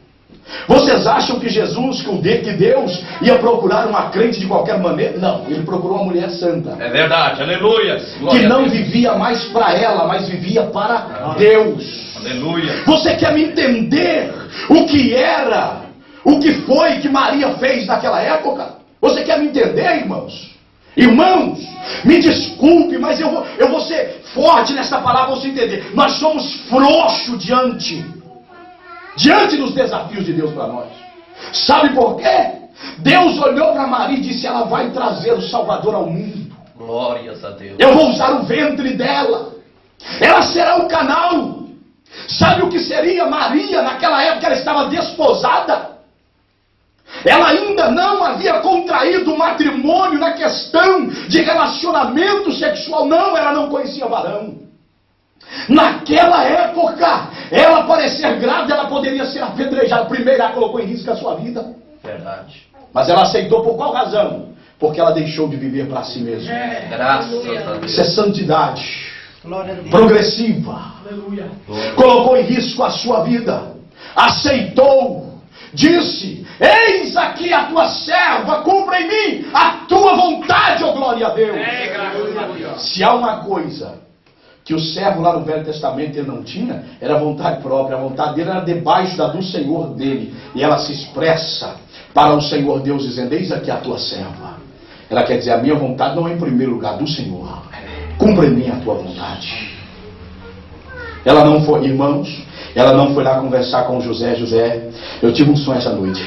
Vocês acham que Jesus, que Deus ia procurar uma crente de qualquer maneira? Não, ele procurou uma mulher santa. É verdade, aleluia. Que não vivia mais para ela, mas vivia para Deus. Aleluia. Você quer me entender o que era, o que foi que Maria fez naquela época? Você quer me entender, irmãos? Irmãos, me desculpe, mas eu vou ser forte nessa palavra para você entender. Nós somos frouxos diante dos desafios de Deus para nós. Sabe por quê? Deus olhou para Maria e disse, ela vai trazer o Salvador ao mundo. Glórias a Deus. Eu vou usar o ventre dela. Ela será o canal. Sabe o que seria Maria naquela época? Ela estava desposada. Ela ainda não havia contraído matrimônio na questão de relacionamento sexual. Não, ela não conhecia varão. Naquela época, ela para ser grávida, ela poderia ser apedrejada. Primeiro, ela colocou em risco a sua vida. Verdade. Mas ela aceitou por qual razão? Porque ela deixou de viver para si mesma. Graças a Deus. Isso é santidade progressiva. Colocou em risco a sua vida. Aceitou. Disse, eis aqui a tua serva, cumpra em mim a tua vontade, ó glória a Deus. Se há uma coisa que o servo lá no Velho Testamento ele não tinha, era a vontade própria. A vontade dele era debaixo da do Senhor dele. E ela se expressa para o Senhor Deus, dizendo, eis aqui a tua serva. Ela quer dizer, a minha vontade não é em primeiro lugar do Senhor. Cumpra em mim a tua vontade. Ela não foi, irmãos, ela não foi lá conversar com José. José, eu tive um sonho essa noite.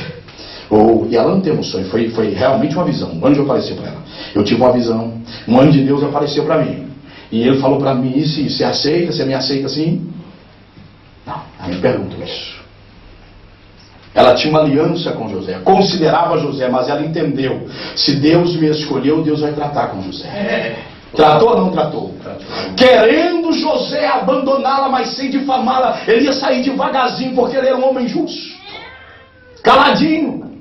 E ela não teve um sonho, foi realmente uma visão. Um anjo apareceu para ela. Eu tive uma visão, um anjo de Deus apareceu para mim. E ele falou para mim isso, você aceita? Você me aceita assim? Não, aí eu pergunto isso. Ela tinha uma aliança com José, considerava José, mas ela entendeu. Se Deus me escolheu, Deus vai tratar com José. Tratou ou não tratou? Querendo José abandoná-la, mas sem difamá-la, ele ia sair devagarzinho, porque ele era um homem justo. Caladinho.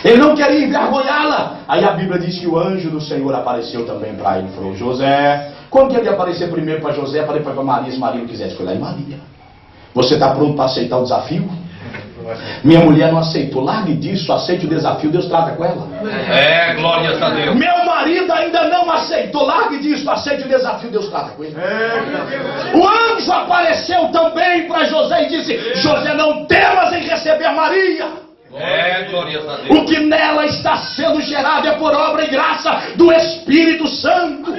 Ele não queria envergonhá-la. Aí a Bíblia diz que o anjo do Senhor apareceu também para ele. Falou, José. Quando que ele ia aparecer primeiro para José, para depois para Maria, se Maria não quisesse? Foi lá em Maria. Você está pronto para aceitar o desafio? Minha mulher não aceitou. Largue disso, aceite o desafio, Deus trata com ela. Glórias a Deus. Meu marido ainda não aceitou. Largue disso, aceite o desafio, Deus trata com ele. O anjo apareceu também para José e disse, José, não temas em receber Maria. Glórias a Deus. O que nela está sendo gerado é por obra e graça do Espírito Santo.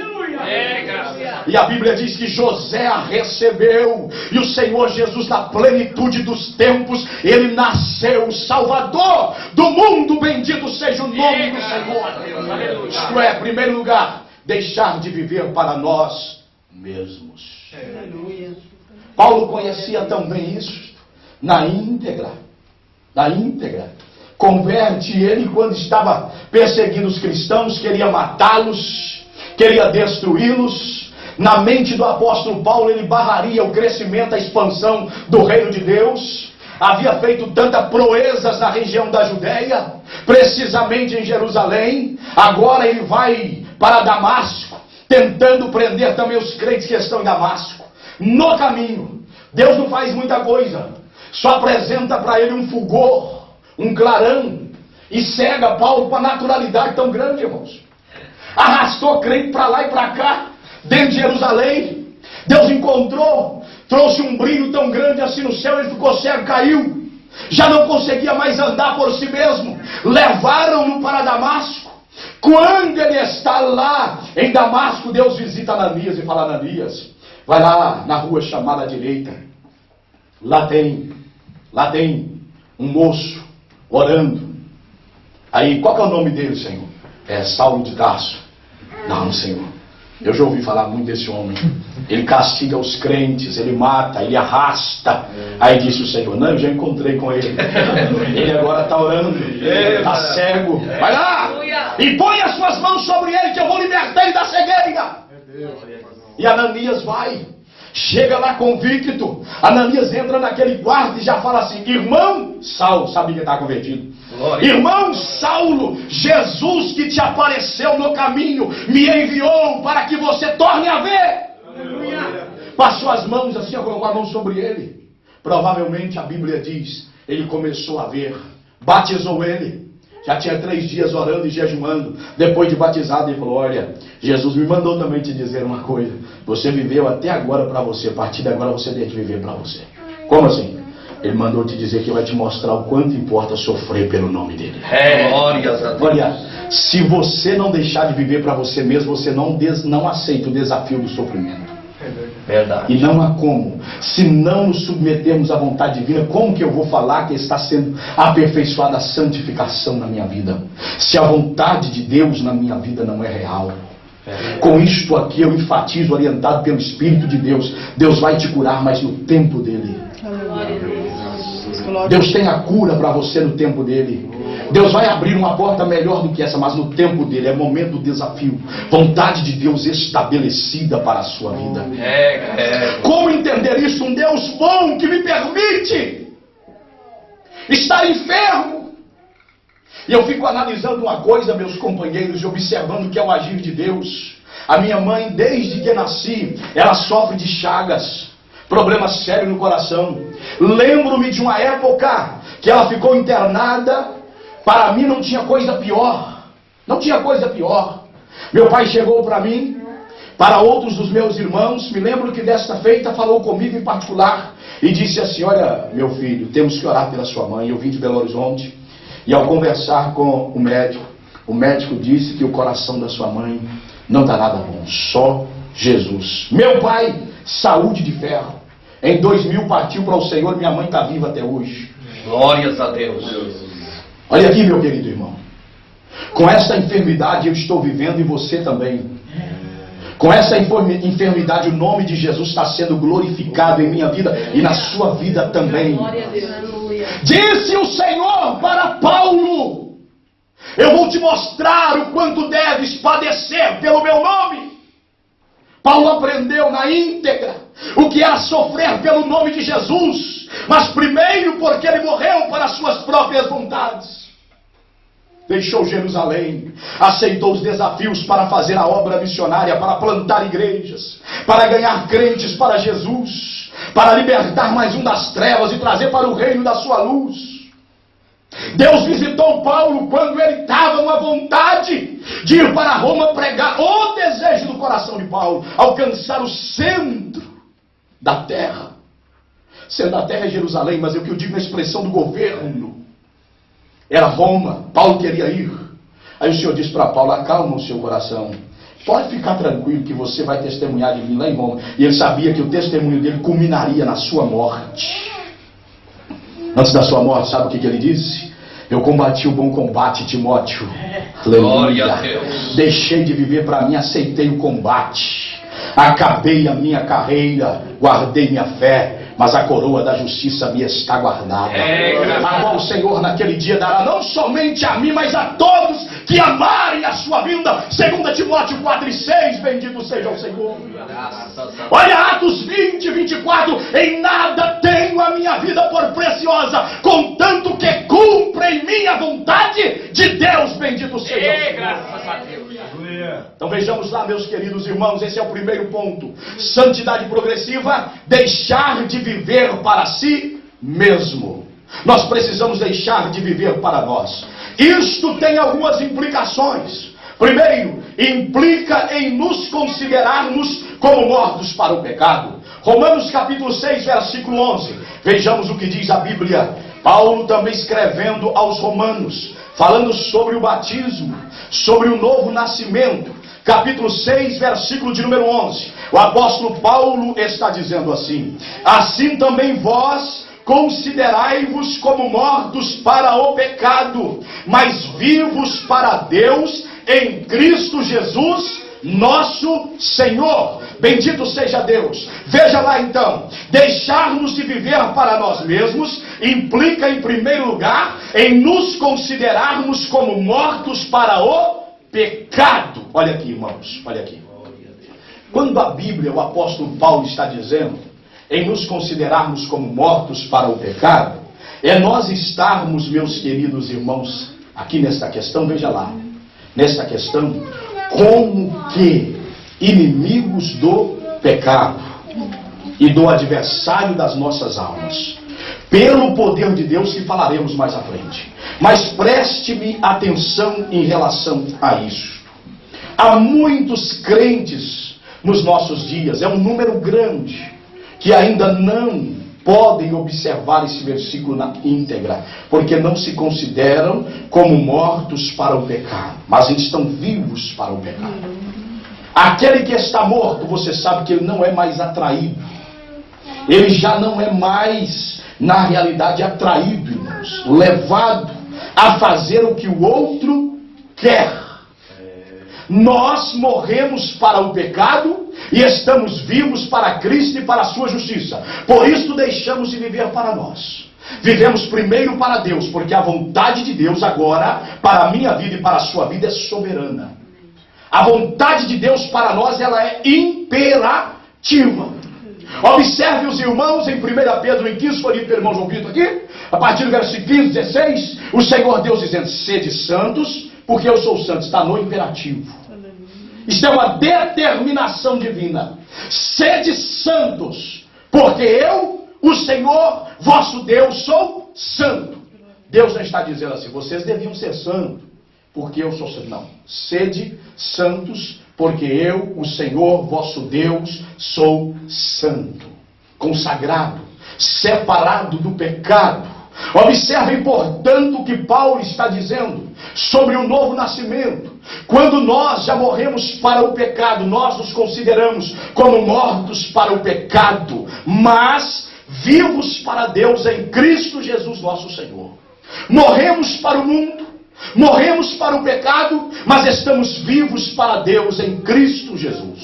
E a Bíblia diz que José a recebeu. E o Senhor Jesus, na plenitude dos tempos, ele nasceu, Salvador do mundo. Bendito seja o nome do Senhor. Isto é, em primeiro lugar, deixar de viver para nós mesmos. Paulo conhecia também isso na íntegra. Na íntegra. Converte ele quando estava perseguindo os cristãos, queria matá-los, queria destruí-los. Na mente do apóstolo Paulo, ele barraria o crescimento, a expansão do reino de Deus. Havia feito tantas proezas na região da Judéia, precisamente em Jerusalém. Agora ele vai para Damasco, tentando prender também os crentes que estão em Damasco. No caminho, Deus não faz muita coisa, só apresenta para ele um fulgor, um clarão, e cega Paulo com a naturalidade tão grande, irmãos. Arrastou crente para lá e para cá, dentro de Jerusalém. Deus encontrou, trouxe um brilho tão grande assim no céu, ele ficou cego, caiu. Já não conseguia mais andar por si mesmo. Levaram-no para Damasco. Quando ele está lá em Damasco, Deus visita Ananias e fala: Ananias, vai lá na rua chamada direita. Lá tem um moço orando. Aí, qual que é o nome dele, Senhor? É Saulo de Tarso. Não, Senhor, eu já ouvi falar muito desse homem. Ele castiga os crentes, ele mata, ele arrasta. Aí disse o Senhor: não, eu já encontrei com ele. Ele agora está orando, está cego. Vai lá e põe as suas mãos sobre ele, que eu vou libertar ele da cegueira. E Ananias vai. Chega lá convicto. Ananias entra naquele quarto e já fala assim: irmão Saulo, sabe que está convertido. Glória. Irmão Saulo, Jesus que te apareceu no caminho me enviou para que você torne a ver. Aleluia. Passou as mãos assim, colocou a mão sobre ele. Provavelmente a Bíblia diz, ele começou a ver. Batizou ele. Já tinha 3 dias orando e jejuando. Depois de batizado, ele falou: olha, Jesus me mandou também te dizer uma coisa. Você viveu até agora para você, a partir de agora você tem que viver para você. Como assim? Ele mandou te dizer que vai te mostrar o quanto importa sofrer pelo nome dele. Glórias a Deus. Olha, se você não deixar de viver para você mesmo, você não aceita o desafio do sofrimento. Verdade. E não há como. Se não nos submetermos à vontade divina, como que eu vou falar que está sendo aperfeiçoada a santificação na minha vida? Se a vontade de Deus na minha vida não é real. Com isto aqui eu enfatizo, orientado pelo Espírito de Deus. Deus vai te curar, mas no tempo dele. Deus tem a cura para você no tempo dele. Deus vai abrir uma porta melhor do que essa, mas no tempo dele. É momento do desafio. Vontade de Deus estabelecida para a sua vida. Como entender isso? Um Deus bom que me permite estar enfermo. E eu fico analisando uma coisa, meus companheiros, e observando que é o agir de Deus. A minha mãe, desde que nasci, ela sofre de chagas. Problema sério no coração. Lembro-me de uma época que ela ficou internada. Para mim não tinha coisa pior. Não tinha coisa pior. Meu pai chegou para mim, para outros dos meus irmãos. Me lembro que desta feita falou comigo em particular e disse assim: olha, meu filho, temos que orar pela sua mãe. Eu vim de Belo Horizonte e ao conversar com o médico disse que o coração da sua mãe não está nada bom. Só Jesus. Meu pai, saúde de ferro. Em 2000 partiu para o Senhor, minha mãe está viva até hoje. Glórias a Deus. Olha aqui, meu querido irmão. Com essa enfermidade eu estou vivendo e você também. Com essa enfermidade o nome de Jesus está sendo glorificado em minha vida e na sua vida também. Disse o Senhor para Paulo: eu vou te mostrar o quanto deves padecer pelo meu nome. Paulo aprendeu na íntegra o que era sofrer pelo nome de Jesus, mas primeiro porque ele morreu para as suas próprias vontades. Deixou Jerusalém, aceitou os desafios para fazer a obra missionária, para plantar igrejas, para ganhar crentes para Jesus, para libertar mais um das trevas e trazer para o reino da sua luz. Deus visitou Paulo quando ele estava numa vontade de ir para Roma pregar. O desejo do coração de Paulo, alcançar o centro da terra. Centro da terra é Jerusalém, mas é o que eu digo na expressão do governo. Era Roma, Paulo queria ir. Aí o Senhor disse para Paulo: acalma o seu coração. Pode ficar tranquilo que você vai testemunhar de mim lá em Roma. E ele sabia que o testemunho dele culminaria na sua morte. Antes da sua morte, sabe o que ele disse? Eu combati o bom combate, Timóteo. Aleluia. Deixei de viver para mim, aceitei o combate. Acabei a minha carreira, guardei minha fé, mas a coroa da justiça me está guardada. A qual o Senhor naquele dia dará não somente a mim, mas a todos que amarem a sua vinda. 2 Timóteo 4:6, bendito seja o Senhor. Olha Atos 20:24, em nada tenho a minha vida por preciosa, contanto que cumpra em mim a vontade de Deus, bendito seja o Senhor. Graças a Deus. Então vejamos lá, meus queridos irmãos, esse é o primeiro ponto. Santidade progressiva, deixar de viver para si mesmo. Nós precisamos deixar de viver para nós. Isto tem algumas implicações. Primeiro, implica em nos considerarmos como mortos para o pecado. Romanos capítulo 6, versículo 11. Vejamos o que diz a Bíblia. Paulo também escrevendo aos romanos, falando sobre o batismo, sobre o novo nascimento. Capítulo 6, versículo de número 11. O apóstolo Paulo está dizendo assim: assim também vós considerai-vos como mortos para o pecado, mas vivos para Deus em Cristo Jesus, nosso Senhor. Bendito seja Deus. Veja lá então, deixarmos de viver para nós mesmos implica em primeiro lugar em nos considerarmos como mortos para o pecado. Olha aqui, irmãos, olha aqui. Quando a Bíblia, o apóstolo Paulo está dizendo em nos considerarmos como mortos para o pecado, é nós estarmos, meus queridos irmãos, aqui nesta questão, veja lá, nesta questão, como que inimigos do pecado e do adversário das nossas almas, pelo poder de Deus, que falaremos mais à frente. Mas preste-me atenção em relação a isso. Há muitos crentes nos nossos dias, é um número grande, que ainda não podem observar esse versículo na íntegra, porque não se consideram como mortos para o pecado, mas estão vivos para o pecado. Aquele que está morto, você sabe que ele não é mais atraído, ele já não é mais, na realidade, atraído, irmãos, levado a fazer o que o outro quer. Nós morremos para o pecado e estamos vivos para Cristo e para a sua justiça. Por isso deixamos de viver para nós. Vivemos primeiro para Deus, porque a vontade de Deus agora, para a minha vida e para a sua vida, é soberana. A vontade de Deus para nós, ela é imperativa. Observe os irmãos em 1 Pedro em 15, foi lido pelo irmão João Vitor aqui, a partir do versículo 15, 16, o Senhor Deus dizendo: sede santos, porque eu sou santo. Está no imperativo. Isso é uma determinação divina. Sede santos, porque eu, o Senhor, vosso Deus, sou santo. Deus não está dizendo assim: vocês deviam ser santos, porque eu sou santo. Não. Sede santos, porque eu, o Senhor, vosso Deus, sou santo. Consagrado, separado do pecado. Observem, portanto, o que Paulo está dizendo sobre o novo nascimento. Quando nós já morremos para o pecado, nós nos consideramos como mortos para o pecado, mas vivos para Deus em Cristo Jesus nosso Senhor. Morremos para o mundo, morremos para o pecado, mas estamos vivos para Deus em Cristo Jesus.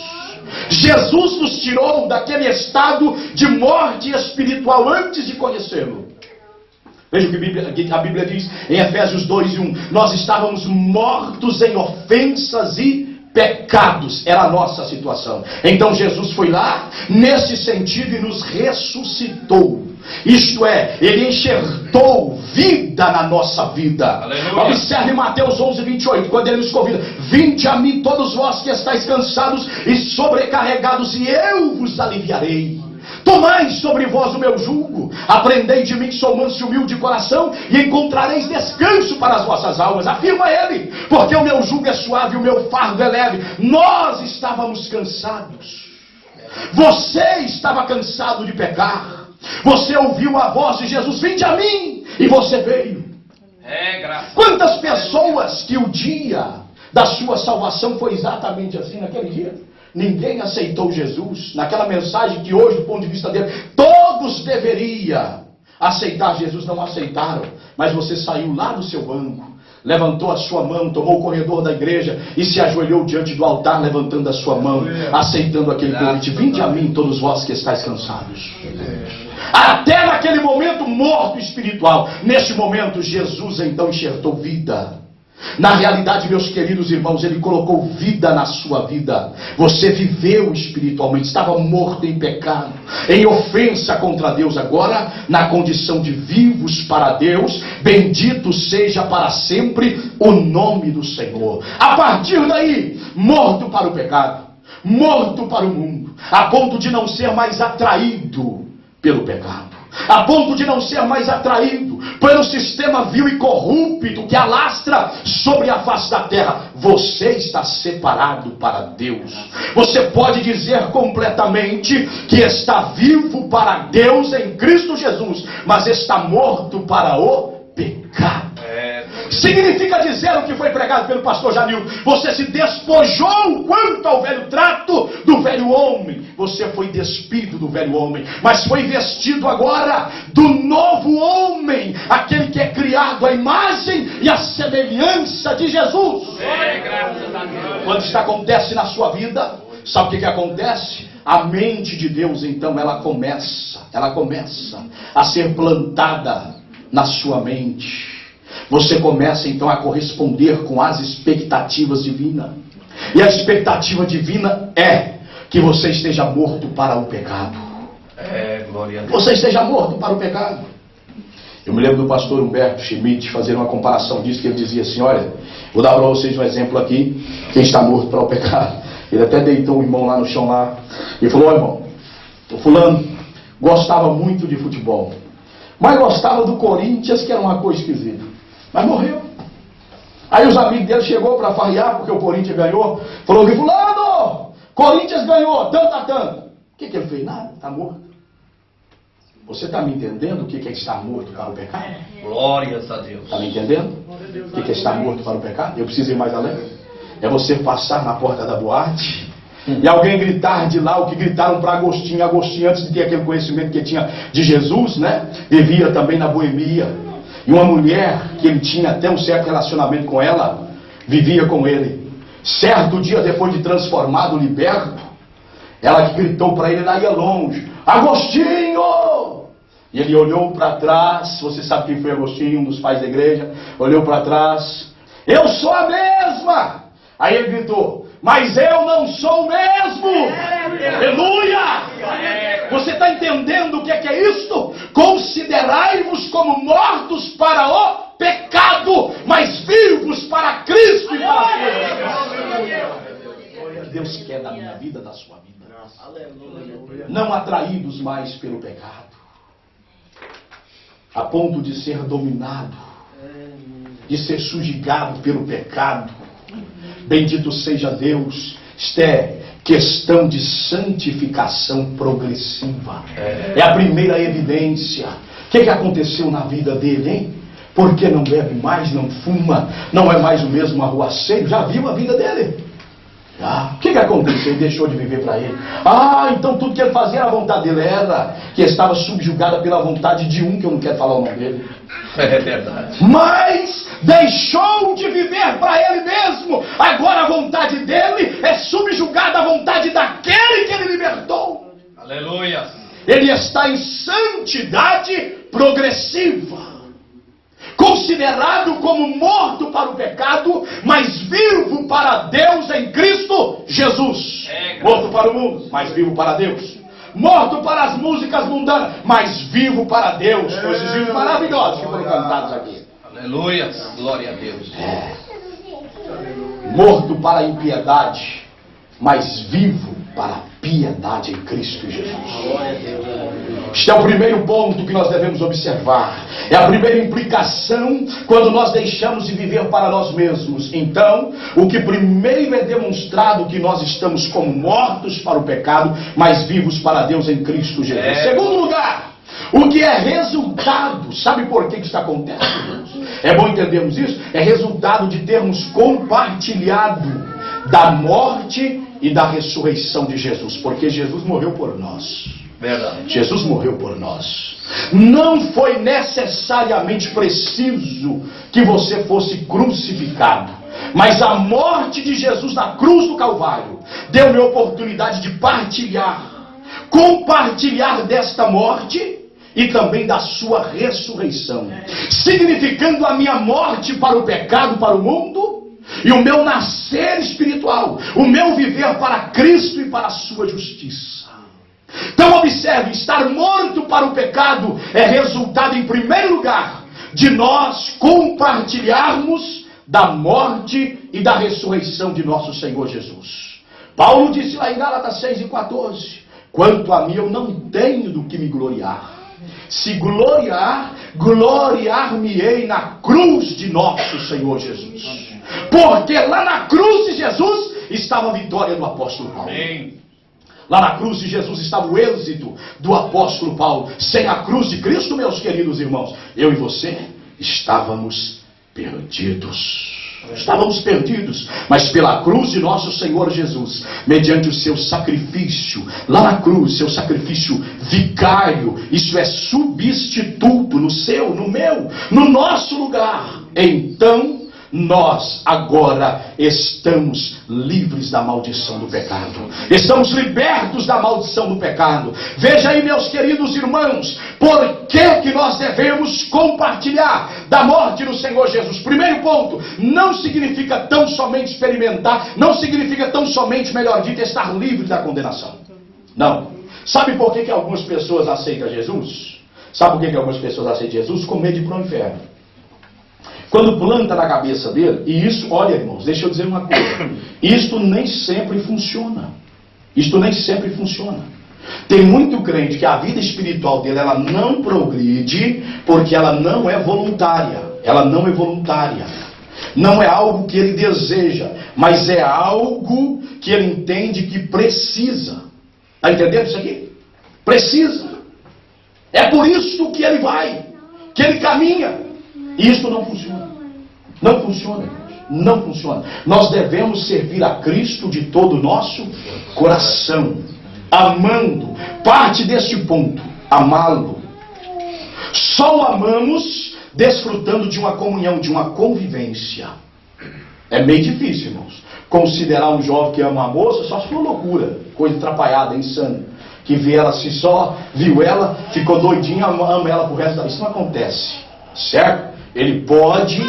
Jesus nos tirou daquele estado de morte espiritual antes de conhecê-lo. Veja o que a Bíblia diz em Efésios 2:1. Nós estávamos mortos em ofensas e pecados. Era a nossa situação. Então Jesus foi lá, nesse sentido, e nos ressuscitou. Isto é, ele enxertou vida na nossa vida. Aleluia. Observe Mateus 11:28, quando ele nos convida: vinde a mim todos vós que estáis cansados e sobrecarregados, e eu vos aliviarei. Tomai sobre vós o meu jugo, aprendei de mim que sou manso e humilde de coração, e encontrareis descanso para as vossas almas. Afirma ele, porque o meu jugo é suave e o meu fardo é leve. Nós estávamos cansados. Você estava cansado de pecar. Você ouviu a voz de Jesus: vinde a mim, e você veio. Quantas pessoas que o dia da sua salvação foi exatamente assim naquele dia? Ninguém aceitou Jesus. Naquela mensagem que hoje, do ponto de vista dele, todos deveriam aceitar Jesus, não aceitaram. Mas você saiu lá do seu banco, levantou a sua mão, tomou o corredor da igreja e se ajoelhou diante do altar, levantando a sua mão, aceitando aquele convite: vinde a mim todos vós que estáis cansados. Até naquele momento morto espiritual, neste momento Jesus então enxertou vida. Na realidade, meus queridos irmãos, ele colocou vida na sua vida. Você viveu espiritualmente, estava morto em pecado, em ofensa contra Deus. Agora, na condição de vivos para Deus, bendito seja para sempre o nome do Senhor. A partir daí, morto para o pecado, morto para o mundo, a ponto de não ser mais atraído pelo pecado. a ponto de não ser mais atraído pelo sistema vil e corrupto que alastra sobre a face da terra. Você está separado para Deus. Você pode dizer completamente que está vivo para Deus em Cristo Jesus, mas está morto para o pecado. Significa dizer o que foi pregado pelo pastor Janil: você se despojou quanto ao velho trato do velho homem. Você foi despido do velho homem, mas foi vestido agora do novo homem, aquele que é criado à imagem e à semelhança de Jesus. Quando isso acontece na sua vida, sabe o que acontece? A mente de Deus, então, ela começa a ser plantada na sua mente. Você começa então a corresponder com as expectativas divinas. E a expectativa divina é que você esteja morto para o pecado. Glória a Deus. Você esteja morto para o pecado. Eu me lembro do pastor Humberto Schmidt fazer uma comparação disso, que ele dizia assim: olha, vou dar para vocês um exemplo aqui, quem está morto para o pecado. Ele até deitou o irmão lá no chão lá e falou: ó, irmão, o fulano gostava muito de futebol, mas gostava do Corinthians, que era uma coisa esquisita. Mas morreu. Aí os amigos dele chegou para farrear, porque o Corinthians ganhou. Falou: fulano, Corinthians ganhou, tanto a tanto. O que ele fez? Nada, está morto. Você está me entendendo o que é estar morto para o pecado? Glórias a Deus. Está me entendendo? O que é estar morto para o pecado? Eu preciso ir mais além. É você passar na porta da boate e alguém gritar de lá o que gritaram para Agostinho. Agostinho, antes de ter aquele conhecimento que tinha de Jesus, né, vivia também na boemia. E uma mulher, que ele tinha até um certo relacionamento com ela, vivia com ele. Certo dia, depois de transformado, liberto, ela que gritou para ele, lá ia longe: Agostinho! E ele olhou para trás. Você sabe quem foi Agostinho, um dos pais da igreja? Olhou para trás: eu sou a mesma! Aí ele gritou: mas eu não sou o mesmo! Aleluia! Você está entendendo o que é isto? Considerai-vos como mortos para o pecado, mas vivos para Cristo e para Deus. Deus quer da minha vida, da sua vida. Não atraídos mais pelo pecado, a ponto de ser dominado, de ser sujigado pelo pecado. Bendito seja Deus. Isto é questão de santificação progressiva. É a primeira evidência. O que aconteceu na vida dele, hein? Porque não bebe mais, não fuma, não é mais o mesmo arruaceiro. Já viu a vida dele? Já. O que aconteceu? Ele deixou de viver para ele. Então tudo que ele fazia era a vontade dele. Era que estava subjugada pela vontade de um, que eu não quero falar o nome dele. É verdade. Mas deixou de viver para ele mesmo. Agora a vontade dele é subjugada à vontade daquele que ele libertou. Aleluia. Ele está em santidade progressiva, considerado como morto para o pecado, mas vivo para Deus em Cristo Jesus. Morto para o mundo, mas vivo para Deus. Morto para as músicas mundanas, mas vivo para Deus. Coisas vivos maravilhosos que foram cantados aqui. Aleluia, glória a Deus. Morto para a impiedade, mas vivo para a piedade em Cristo Jesus. Este é o primeiro ponto que nós devemos observar. É a primeira implicação quando nós deixamos de viver para nós mesmos. Então, o que primeiro é demonstrado, que nós estamos como mortos para o pecado, mas vivos para Deus em Cristo Jesus. Segundo lugar, o que é resultado, sabe por que isso acontece, irmãos? É bom entendermos isso. É resultado de termos compartilhado da morte e da ressurreição de Jesus, porque Jesus morreu por nós. Verdade. Jesus morreu por nós. Não foi necessariamente preciso que você fosse crucificado, mas a morte de Jesus na cruz do Calvário deu-me a oportunidade de compartilhar desta morte e também da sua ressurreição, significando a minha morte para o pecado, para o mundo, e o meu nascer espiritual, o meu viver para Cristo e para a sua justiça. Então observe, estar morto para o pecado é resultado, em primeiro lugar, de nós compartilharmos da morte e da ressurreição de nosso Senhor Jesus. Paulo disse lá em Gálatas 6:14, quanto a mim eu não tenho do que me gloriar, se gloriar, gloriar-me-ei na cruz de nosso Senhor Jesus. Porque lá na cruz de Jesus estava a vitória do apóstolo Paulo. Amém. Lá na cruz de Jesus estava o êxito do apóstolo Paulo. Sem a cruz de Cristo, meus queridos irmãos, eu e você estávamos perdidos. Estávamos perdidos, mas pela cruz de nosso Senhor Jesus, mediante o seu sacrifício, lá na cruz, seu sacrifício vicário, isso é substituto no seu, no meu, no nosso lugar, então nós agora estamos livres da maldição do pecado. Estamos libertos da maldição do pecado. Veja aí, meus queridos irmãos, por que nós devemos compartilhar da morte do Senhor Jesus? Primeiro ponto, não significa tão somente experimentar, não significa tão somente, melhor dito, estar livre da condenação. Não. Sabe por que algumas pessoas aceitam Jesus? Sabe por que algumas pessoas aceitam Jesus? Com medo de ir para o inferno. Quando planta na cabeça dele, e isso, olha irmãos, deixa eu dizer uma coisa, isto nem sempre funciona. Isto nem sempre funciona. Tem muito crente que a vida espiritual dele, ela não progride, porque ela não é voluntária. Ela não é voluntária. Não é algo que ele deseja, mas é algo que ele entende que precisa. Está entendendo isso aqui? Precisa. É por isso que ele vai, que ele caminha. E isso não funciona. Não funciona, irmãos. Não funciona. Nós devemos servir a Cristo de todo o nosso coração, amando. Parte deste ponto, amá-lo. Só o amamos desfrutando de uma comunhão, de uma convivência. É meio difícil, irmãos. Considerar um jovem que ama a moça só se for loucura, coisa atrapalhada, insana. Que vê ela assim, só viu ela, ficou doidinha, ama ela pro resto da vida. Isso não acontece, certo? Ele pode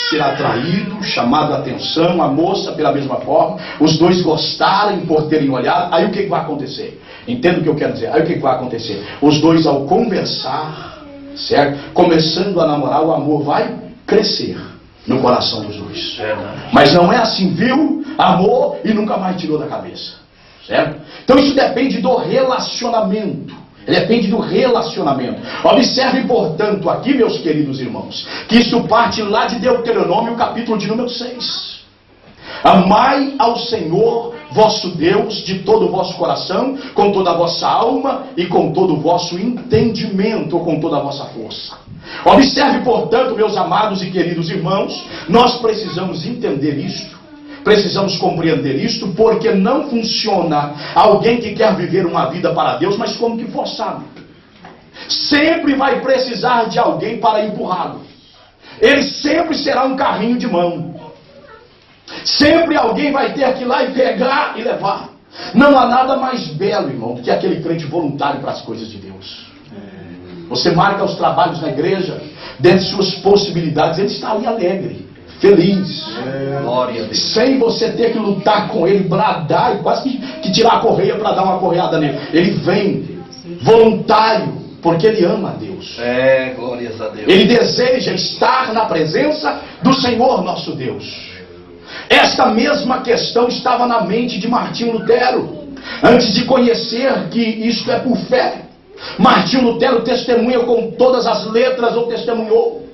ser atraído, chamado a atenção, a moça pela mesma forma, os dois gostarem por terem olhado, aí o que vai acontecer? Entenda o que eu quero dizer, aí o que vai acontecer? Os dois ao conversar, certo? Começando a namorar, o amor vai crescer no coração dos dois. Mas não é assim, viu? Amor e nunca mais tirou da cabeça, certo? Então isso depende do relacionamento. Depende do relacionamento. Observem, portanto, aqui, meus queridos irmãos, que isso parte lá de Deuteronômio, capítulo de número 6. Amai ao Senhor, vosso Deus, de todo o vosso coração, com toda a vossa alma e com todo o vosso entendimento, ou com toda a vossa força. Observe, portanto, meus amados e queridos irmãos, nós precisamos entender isto. Precisamos compreender isto, porque não funciona alguém que quer viver uma vida para Deus, mas como que forçado. Sempre vai precisar de alguém para empurrá-lo. Ele sempre será um carrinho de mão. Sempre alguém vai ter que ir lá e pegar e levar. Não há nada mais belo, irmão, do que aquele crente voluntário para as coisas de Deus. Você marca os trabalhos na igreja, dentro de suas possibilidades, ele está ali alegre, feliz, Glória a Deus. sem você ter que lutar com ele, bradar e quase que tirar a correia para dar uma correada nele. Ele vem voluntário, porque ele ama a Deus. Glórias a Deus. Ele deseja estar na presença do Senhor nosso Deus. Esta mesma questão estava na mente de Martinho Lutero, antes de conhecer que isto é por fé. Martinho Lutero testemunha com todas as letras, ou testemunhou,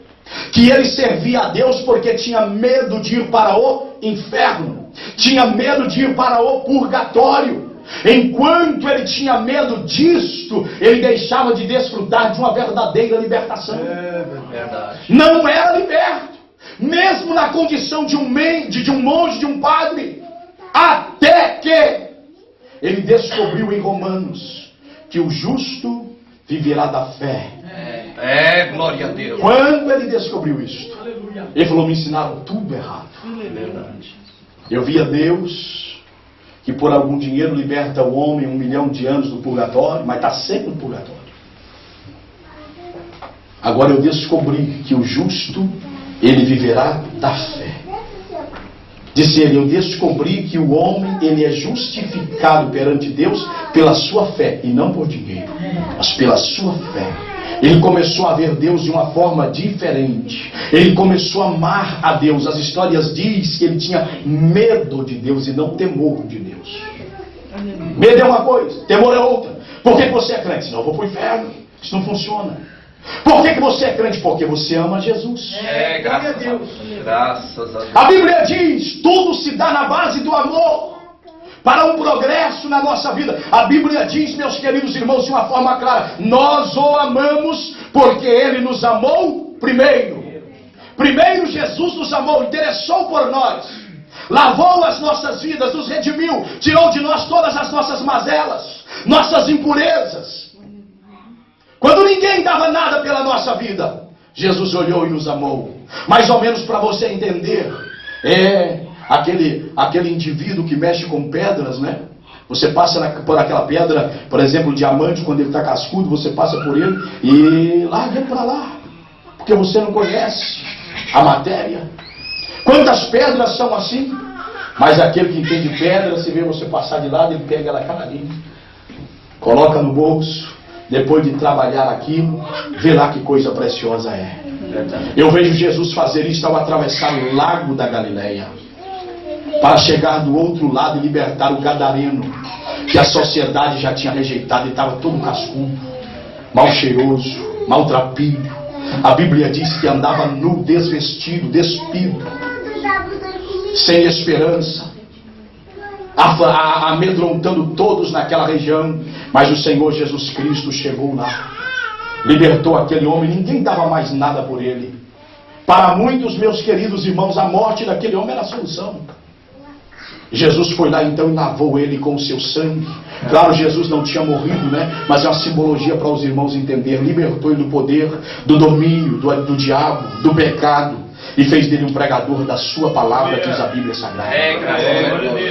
que ele servia a Deus porque tinha medo de ir para o inferno, tinha medo de ir para o purgatório. Enquanto ele tinha medo disto, ele deixava de desfrutar de uma verdadeira libertação. Verdade. Não era liberto, mesmo na condição de um monge, de um padre, até que ele descobriu em Romanos que o justo viverá da fé. Glória a Deus. Quando ele descobriu isso, ele falou: me ensinaram tudo errado. Verdade. Eu via Deus que por algum dinheiro liberta o homem 1 milhão de anos do purgatório, mas está sempre no purgatório. Agora eu descobri que o justo, ele viverá da fé. Disse ele: eu descobri que o homem, ele é justificado perante Deus pela sua fé, e não por dinheiro, mas pela sua fé. Ele começou a ver Deus de uma forma diferente. Ele começou a amar a Deus. As histórias dizem que ele tinha medo de Deus e não temor de Deus. Medo é uma coisa, temor é outra. Por que você é crente? Senão eu vou para o inferno. Isso não funciona. Por que você é crente? Porque você ama Jesus. Graças a Deus. Graças a Deus. A Bíblia diz, tudo se dá na base do amor, para um progresso na nossa vida. A Bíblia diz, meus queridos irmãos, de uma forma clara, nós o amamos porque Ele nos amou primeiro. Primeiro Jesus nos amou, interessou por nós, lavou as nossas vidas, nos redimiu, tirou de nós todas as nossas mazelas, nossas impurezas. Quando ninguém dava nada pela nossa vida, Jesus olhou e nos amou. Mais ou menos para você entender, aquele indivíduo que mexe com pedras, né? Você passa por aquela pedra, por exemplo, o diamante, quando ele está cascudo, você passa por ele e larga ele para lá, porque você não conhece a matéria. Quantas pedras são assim? Mas aquele que entende pedra, se vê você passar de lado, ele pega ela canarinha, coloca no bolso, depois de trabalhar aquilo, vê lá que coisa preciosa é. Eu vejo Jesus fazer isso ao atravessar o lago da Galileia, para chegar do outro lado e libertar o gadareno, que a sociedade já tinha rejeitado e estava todo cascudo, mal cheiroso, maltrapilho. A Bíblia diz que andava nu, desvestido, despido, sem esperança, amedrontando todos naquela região. Mas o Senhor Jesus Cristo chegou lá, libertou aquele homem, ninguém dava mais nada por ele. Para muitos, meus queridos irmãos, a morte daquele homem era a solução. Jesus foi lá então e lavou ele com o seu sangue. Claro, Jesus não tinha morrido, né? Mas é uma simbologia para os irmãos entender. Libertou ele do poder, do domínio, do diabo, do pecado, e fez dele um pregador da sua palavra, diz a Bíblia Sagrada.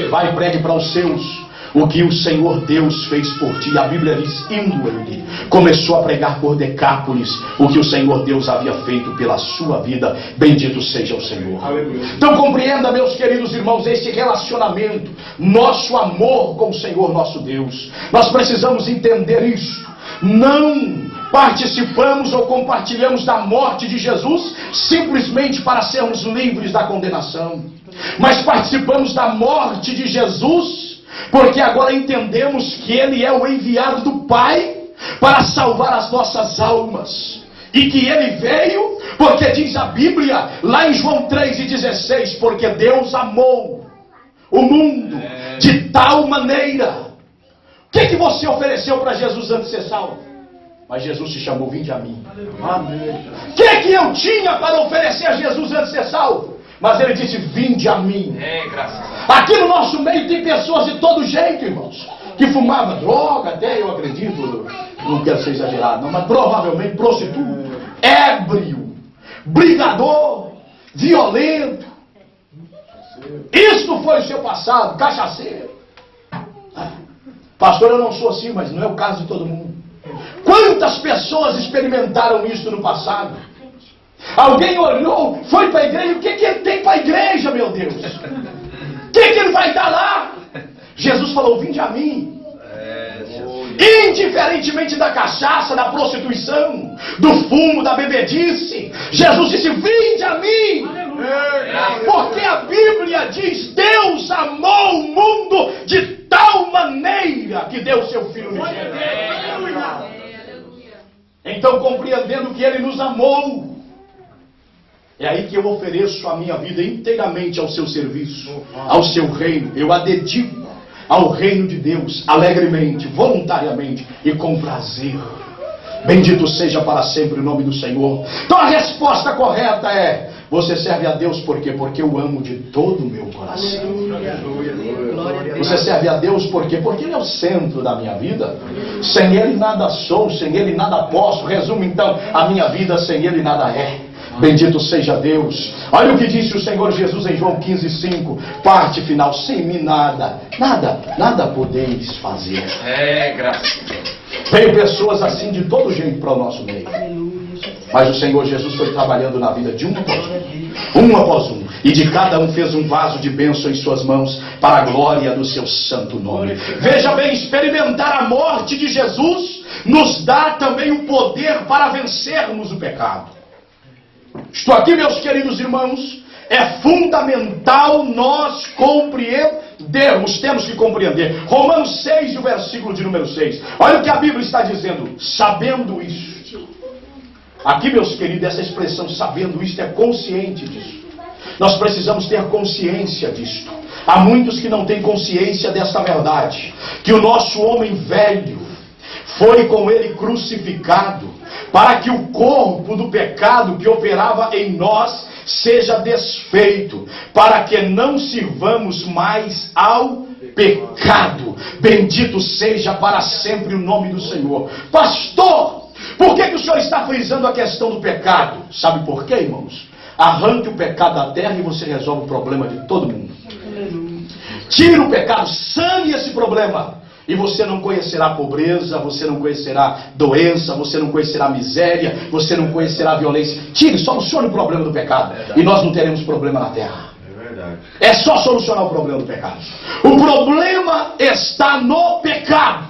Vai e pregue para os seus o que o Senhor Deus fez por ti. A Bíblia diz, indo ele, começou a pregar por Decápolis o que o Senhor Deus havia feito pela sua vida. Bendito seja o Senhor. Então compreenda, meus queridos irmãos, este relacionamento, nosso amor com o Senhor nosso Deus. Nós precisamos entender isso. Não participamos ou compartilhamos da morte de Jesus simplesmente para sermos livres da condenação, mas participamos da morte de Jesus porque agora entendemos que Ele é o enviado do Pai para salvar as nossas almas, e que Ele veio porque diz a Bíblia lá em João 3,16, porque Deus amou o mundo de tal maneira. O que você ofereceu para Jesus antes de ser salvo? Mas Jesus te chamou, vinde a mim. O que eu tinha para oferecer a Jesus antes de ser salvo? Mas Ele disse, vinde a mim. Aqui no nosso meio tem pessoas de todo jeito, irmãos, que fumavam droga, até eu acredito, não quero ser exagerado não, mas provavelmente prostituto, ébrio, brigador, violento. Isso foi o seu passado, cachaceiro. Pastor, eu não sou assim, mas não é o caso de todo mundo. Quantas pessoas experimentaram isso no passado? Alguém olhou, foi para a igreja, o que ele tem para a igreja, meu Deus? O que ele vai dar lá? Jesus falou, vinde a mim. Indiferentemente da cachaça, da prostituição, do fumo, da bebedice, Jesus disse, vinde a mim. Porque a Bíblia diz, Deus amou o mundo de tal maneira que deu seu Filho unigênito. Então, compreendendo que Ele nos amou, é aí que eu ofereço a minha vida inteiramente ao seu serviço, ao seu reino. Eu a dedico ao reino de Deus, alegremente, voluntariamente e com prazer. Bendito seja para sempre o nome do Senhor. Então a resposta correta é, você serve a Deus por quê? Porque eu amo de todo o meu coração. Você serve a Deus por quê? Porque Ele é o centro da minha vida. Sem Ele nada sou, sem Ele nada posso. Resumo então, a minha vida sem Ele nada é. Bendito seja Deus. Olha o que disse o Senhor Jesus em João 15,5, parte final, sem mim nada podeis fazer. Graças. Veio pessoas assim de todo jeito para o nosso meio. Mas o Senhor Jesus foi trabalhando na vida de um após um. E de cada um fez um vaso de bênção em suas mãos, para a glória do seu santo nome. Veja bem, experimentar a morte de Jesus nos dá também o poder para vencermos o pecado. Estou aqui, meus queridos irmãos, é fundamental nós compreendermos, temos que compreender. Romanos 6, o versículo de número 6. Olha o que a Bíblia está dizendo, sabendo isso. Aqui, meus queridos, essa expressão sabendo isto é consciente disso. Nós precisamos ter consciência disto. Há muitos que não têm consciência dessa verdade, que o nosso homem velho foi com ele crucificado, para que o corpo do pecado que operava em nós seja desfeito, para que não sirvamos mais ao pecado. Bendito seja para sempre o nome do Senhor. Pastor, por que o senhor está frisando a questão do pecado? Sabe por quê, irmãos? Arranque o pecado da terra e você resolve o problema de todo mundo. Tire o pecado, sane esse problema. E você não conhecerá pobreza, você não conhecerá doença, você não conhecerá miséria, você não conhecerá violência. Tire, solucione o problema do pecado. E nós não teremos problema na terra. É verdade. É só solucionar o problema do pecado. O problema está no pecado.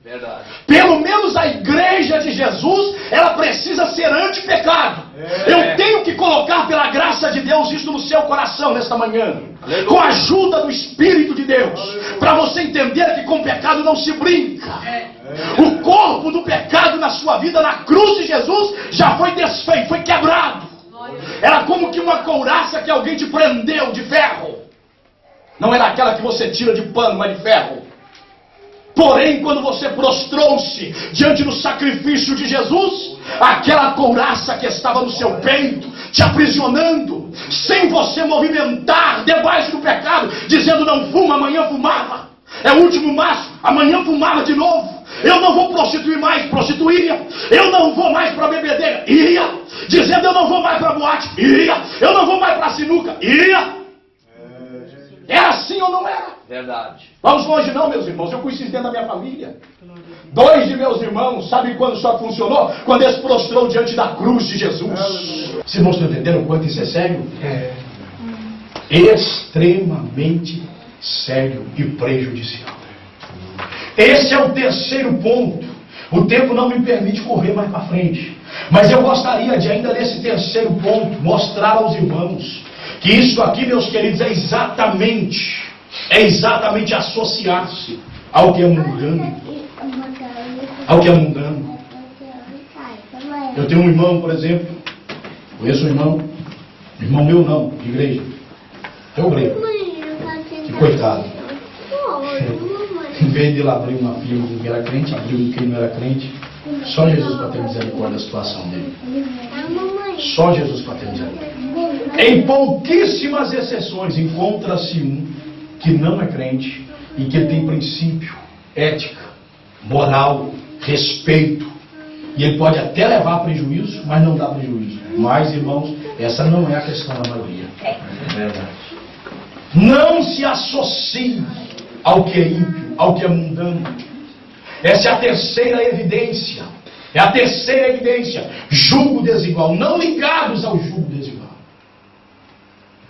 Verdade. Pelo menos a igreja de Jesus, ela precisa ser anti-pecado. Eu tenho que colocar pela graça de Deus isso no seu coração nesta manhã. Aleluia. Com a ajuda do Espírito de Deus. Para você entender que com pecado não se brinca. O corpo do pecado na sua vida, na cruz de Jesus, já foi desfeito, foi quebrado. Era como que uma couraça que alguém te prendeu de ferro. Não era aquela que você tira de pano, mas de ferro. Porém, quando você prostrou-se diante do sacrifício de Jesus, aquela couraça que estava no seu peito, te aprisionando, sem você movimentar debaixo do pecado, dizendo não fuma, amanhã fumava. É o último maço, amanhã fumava de novo. Eu não vou prostituir mais, prostituía. Eu não vou mais para bebedeira, ia. Dizendo eu não vou mais para boate, ia. Eu não vou mais para sinuca, ia. Era assim ou não era? Verdade. Vamos longe não, meus irmãos. Eu conheci isso dentro da minha família. 2 de meus irmãos, sabe quando só funcionou? Quando eles prostrou diante da cruz de Jesus. Os irmãos estão entendendo o quanto isso é sério? É. Extremamente sério e prejudicial. Esse é o terceiro ponto. O tempo não me permite correr mais para frente. Mas eu gostaria de ainda nesse terceiro ponto mostrar aos irmãos que isso aqui, meus queridos, é exatamente associar-se ao que é mundano. Ao que é mundano. Eu tenho um irmão, por exemplo, conheço um irmão meu não, de igreja. É o grego. Que coitado. Em vez de ele abrir uma firma com quem era crente, abriu com quem não era crente. Só Jesus para ter misericórdia da situação dele. Só Jesus para ter misericórdia. Em pouquíssimas exceções encontra-se um que não é crente e que tem princípio, ética, moral, respeito. E ele pode até levar prejuízo, mas não dá prejuízo. Mas, irmãos, essa não é a questão da maioria. É verdade. Não se associe ao que é ímpio, ao que é mundano. Essa é a terceira evidência. É a terceira evidência. Jugo desigual. Não ligados ao jugo desigual.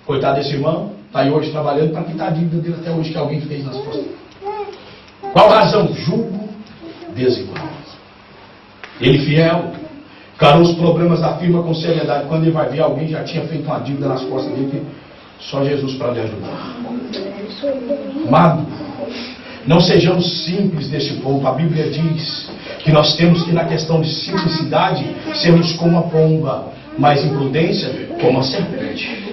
Coitado desse irmão, está aí hoje trabalhando para quitar a dívida dele até hoje que alguém fez nas costas. Qual razão? Jugo desigual. Ele fiel, encarou os problemas da firma com seriedade. Quando ele vai ver, alguém já tinha feito uma dívida nas costas dele. Só Jesus para lhe ajudar. Amado, não sejamos simples nesse ponto. A Bíblia diz que nós temos que, na questão de simplicidade, sermos como a pomba, mas imprudência como a serpente.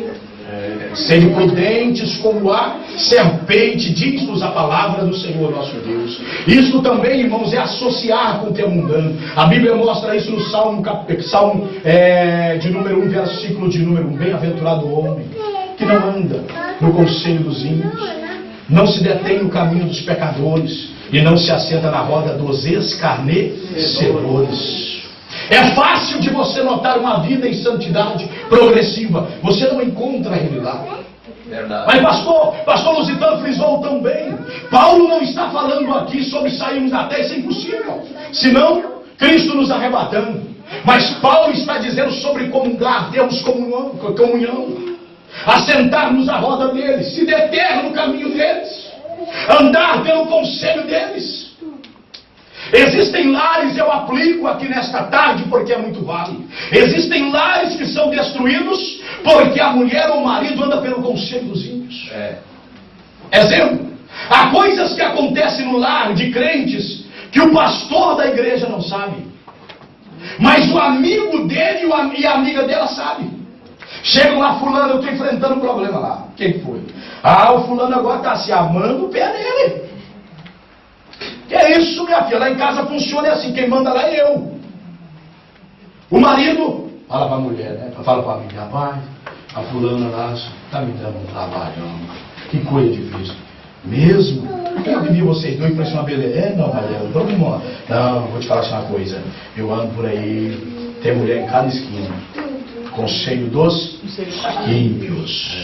Sede prudentes como a serpente, diz-nos a palavra do Senhor nosso Deus. Isso também, irmãos, é associar com o que é mundano. A Bíblia mostra isso no Salmo de número 1, versículo de número 1. Bem-aventurado o homem que não anda no conselho dos ímpios, não se detém no caminho dos pecadores e não se assenta na roda dos escarnecedores. É fácil de você notar uma vida em santidade progressiva. Você não encontra ele lá. Verdade. Mas pastor Lusitano frisou tão bem. Paulo não está falando aqui sobre sairmos da terra, isso é impossível. Senão, Cristo nos arrebatando. Mas Paulo está dizendo sobre comungar, termos comunhão. Assentar-nos à roda deles, se deter no caminho deles, andar pelo conselho deles. Existem lares, eu aplico aqui nesta tarde porque é muito válido. Existem lares que são destruídos porque a mulher ou o marido anda pelo conselho dos ímpios. Exemplo, há coisas que acontecem no lar de crentes que o pastor da igreja não sabe. Mas o amigo dele e a amiga dela sabem. Chegam lá, fulano, eu estou enfrentando um problema lá. Quem foi? O fulano agora está se amando o pé dele. Que é isso, minha filha? Lá em casa funciona assim, quem manda lá é eu. O marido fala para a mulher, né? Fala para a amiga, rapaz, a fulana lá está me dando um trabalhão. Que coisa difícil. Mesmo? Eu vi vocês dois para uma beleza. Não, Maria, todo mundo. Não, vou te falar só uma coisa. Eu ando por aí, tem mulher em cada esquina, com o seio dos ímpios.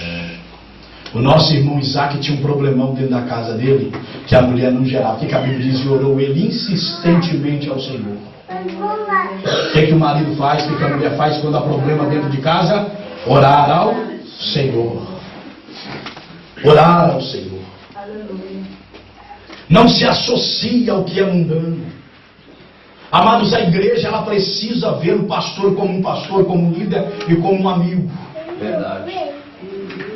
O nosso irmão Isaac tinha um problemão dentro da casa dele, que a mulher não gerava. O que a Bíblia diz? E orou ele insistentemente ao Senhor. O que o marido faz? O que a mulher faz quando há problema dentro de casa? Orar ao Senhor. Orar ao Senhor. Não se associa ao que é mundano. Amados, a igreja ela precisa ver o pastor, como um líder e como um amigo. Verdade.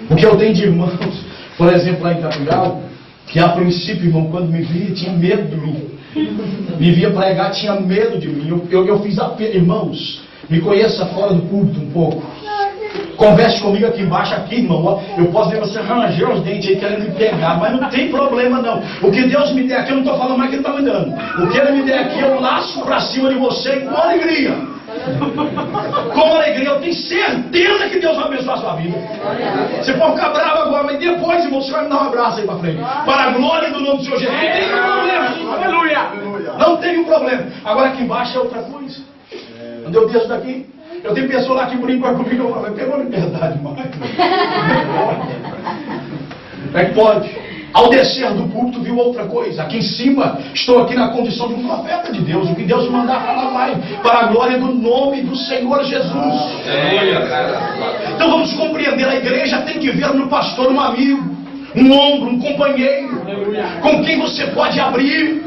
O que eu tenho de irmãos, por exemplo, lá em Capial, que a princípio, irmão, quando me via, tinha medo de mim. Me via pregar, tinha medo de mim. Eu fiz apelo, irmãos, me conheça fora do púlpito um pouco. Converse comigo aqui embaixo, aqui, irmão. Eu posso ver você ranger os dentes aí querendo me pegar, mas não tem problema não. O que Deus me der aqui, eu não estou falando mais que Ele está me dando. O que Ele me der aqui, eu laço para cima de você com alegria. Com alegria, eu tenho certeza que Deus vai abençoar a sua vida. Você pode ficar bravo agora, mas depois, irmão, você vai me dar um abraço aí para frente. Para a glória do nome do Senhor Jesus. Não tem problema. Aleluia. Não tem problema. Agora aqui embaixo é outra coisa. Quando eu desço daqui, eu tenho pessoa lá que brinca comigo, eu falo, pegou liberdade mais. Como é que pode? Ao descer do púlpito viu outra coisa. Aqui em cima, estou aqui na condição de um profeta de Deus. O que Deus mandar falar vai, para a glória do nome do Senhor Jesus. Então vamos compreender, a igreja tem que ver no pastor um amigo, um ombro, um companheiro, com quem você pode abrir.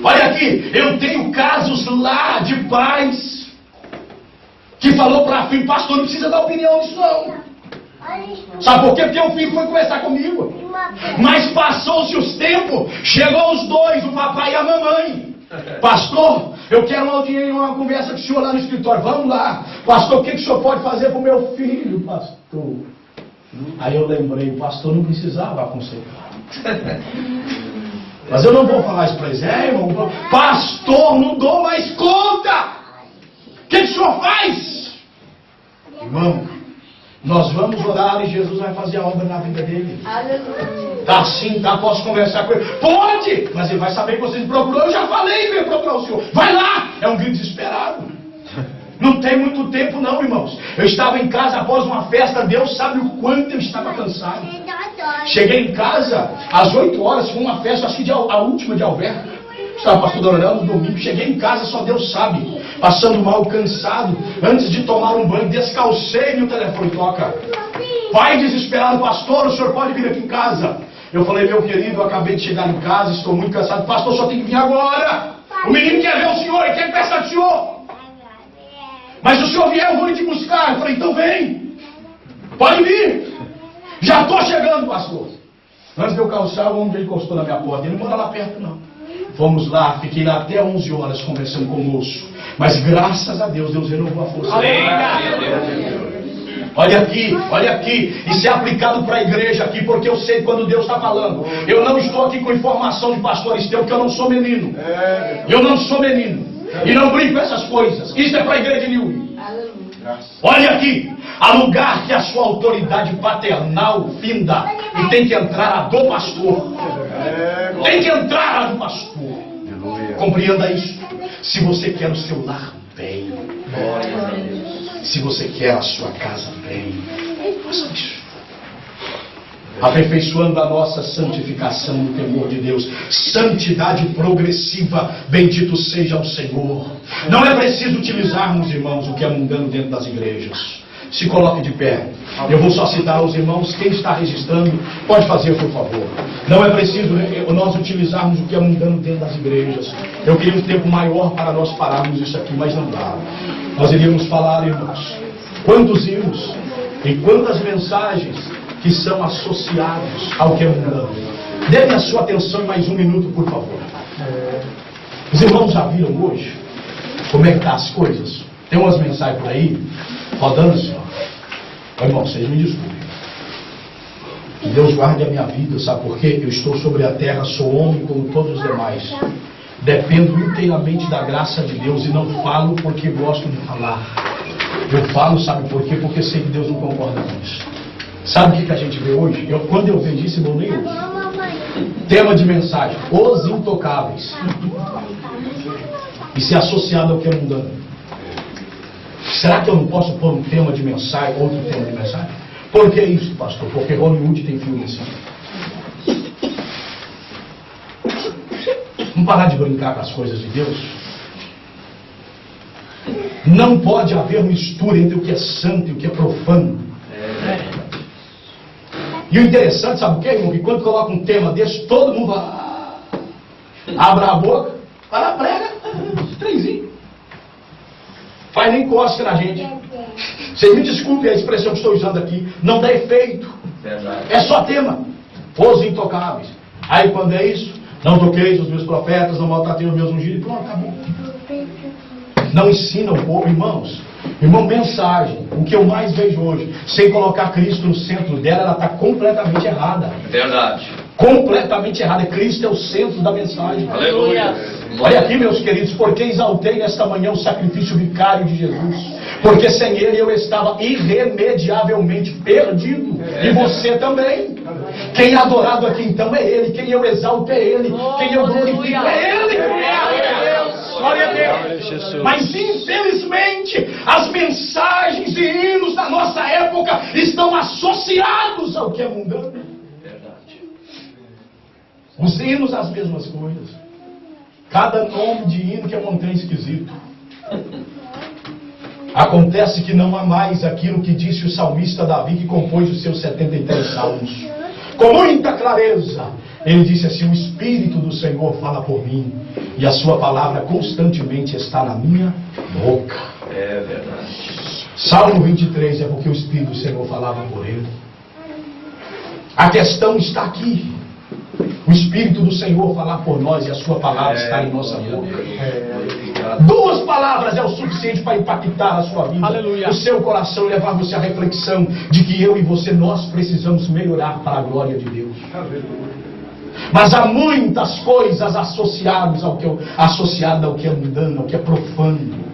Olha aqui, eu tenho casos lá de pais que falou para filho, pastor, não precisa dar opinião nisso não. Sabe por quê? Porque o filho foi conversar comigo. Mas passou-se os tempos, chegou os dois, o papai e a mamãe. Pastor, eu quero uma conversa com o senhor lá no escritório. Vamos lá. Pastor, o que o senhor pode fazer para o meu filho, pastor? Aí eu lembrei, o pastor não precisava aconselhar. Mas eu não vou falar isso para eles. Irmão, pastor, não dou mais conta. O que o senhor faz? Irmão, nós vamos orar e Jesus vai fazer a obra na vida dele. Aleluia. Tá sim, tá, posso conversar com ele? Pode, mas ele vai saber que você me procurou. Eu já falei que veio procurar o senhor. Vai lá, é um grito desesperado. Não tem muito tempo não, irmãos. Eu estava em casa após uma festa, Deus sabe o quanto eu estava cansado. Cheguei em casa às 8 horas, foi uma festa, acho que a última de Alverca. Estava pastor orando no domingo, cheguei em casa, só Deus sabe, passando mal, cansado, antes de tomar um banho, descalcei e o telefone toca. Pai desesperado, pastor, o senhor pode vir aqui em casa? Eu falei, meu querido, eu acabei de chegar em casa, estou muito cansado, pastor, só tem que vir agora. O menino quer ver o senhor, ele quer conversar com o senhor. Mas se o senhor vier, eu vou lhe te buscar. Eu falei, então vem, pode vir. Já estou chegando, pastor. Antes de eu calçar, o homem encostou na minha porta, ele não mora lá perto não. Fomos lá, fiquei lá até 11 horas conversando com o moço. Mas graças a Deus, Deus renovou a força. Olha aqui, isso é aplicado para a igreja aqui, porque eu sei quando Deus está falando. Eu não estou aqui com informação de pastor Esteu, porque eu não sou menino. Eu não sou menino. E não brinco com essas coisas. Isso é para a igreja de Nil. Olha aqui, há lugar que a sua autoridade paternal finda e tem que entrar a do pastor. Tem que entrar a do pastor. Compreenda isso. Se você quer o seu lar bem, se você quer a sua casa bem, faça isso. Aperfeiçoando a nossa santificação no temor de Deus. Santidade progressiva, bendito seja o Senhor. Não é preciso utilizarmos, irmãos, o que é mundano dentro das igrejas. Se coloque de pé. Eu vou só citar aos irmãos, quem está registrando, pode fazer, por favor. Não é preciso nós utilizarmos o que é mundano dentro das igrejas. Eu queria um tempo maior para nós pararmos isso aqui, mas não dá. Nós iríamos falar, irmãos, quantos hinos e quantas mensagens que são associados ao que é mundano. Dê a sua atenção em mais um minuto, por favor. Os irmãos já viram hoje como é que estão as coisas? Tem umas mensagens por aí, rodando assim, ó. Irmão, vocês me desculpem. Que Deus guarde a minha vida, sabe por quê? Eu estou sobre a terra, sou homem como todos os demais. Dependo inteiramente da graça de Deus e não falo porque gosto de falar. Eu falo, sabe por quê? Porque sei que Deus não concorda com isso. Sabe o que a gente vê hoje? Quando eu vejo isso, eu nem uso. Tema de mensagem: os intocáveis. Isso é associado ao que é mundano. Será que eu não posso pôr um tema de mensagem, outro tema de mensagem? Por que isso, pastor? Porque Hollywood tem filme assim. Vamos parar de brincar com as coisas de Deus? Não pode haver mistura entre o que é santo e o que é profano. E o interessante, sabe o que, irmão? Que quando coloca um tema desse, todo mundo abre a boca, para a prega, trenzinho. Faz nem cosca na gente. Vocês me desculpem a expressão que estou usando aqui, não dá efeito. É só tema. Os intocáveis. Aí quando é isso, não toqueis os meus profetas, não maltratei os meus ungidos, e pronto, acabou. Não ensina o povo, irmãos. Irmão, mensagem, o que eu mais vejo hoje, sem colocar Cristo no centro dela, ela está completamente errada. Verdade. Completamente errada. Cristo é o centro da mensagem. Aleluia. Olha aqui, meus queridos, porque exaltei nesta manhã o sacrifício vicário de Jesus. Porque sem ele eu estava irremediavelmente perdido. E você também. Quem é adorado aqui então é ele. Quem eu exalto é ele. Quem eu glorifico é ele. Glória a Deus. Mas infelizmente as mensagens e hinos da nossa época estão associados ao que é mundano. Verdade. Os hinos as mesmas coisas. Cada nome de hino que é um trem esquisito. Acontece que não há mais aquilo que disse o salmista Davi, que compôs os seus 73 salmos. Com muita clareza, ele disse assim: o Espírito do Senhor fala por mim, e a sua palavra constantemente está na minha boca. É verdade. Salmo 23 é porque o Espírito do Senhor falava por ele. A questão está aqui. O Espírito do Senhor falar por nós e a sua palavra está em nossa boca. Duas palavras é o suficiente para impactar a sua vida, Aleluia. O seu coração, e levar você à reflexão de que eu e você, nós precisamos melhorar para a glória de Deus. Mas há muitas coisas associadas ao que é mundano, ao que é profano.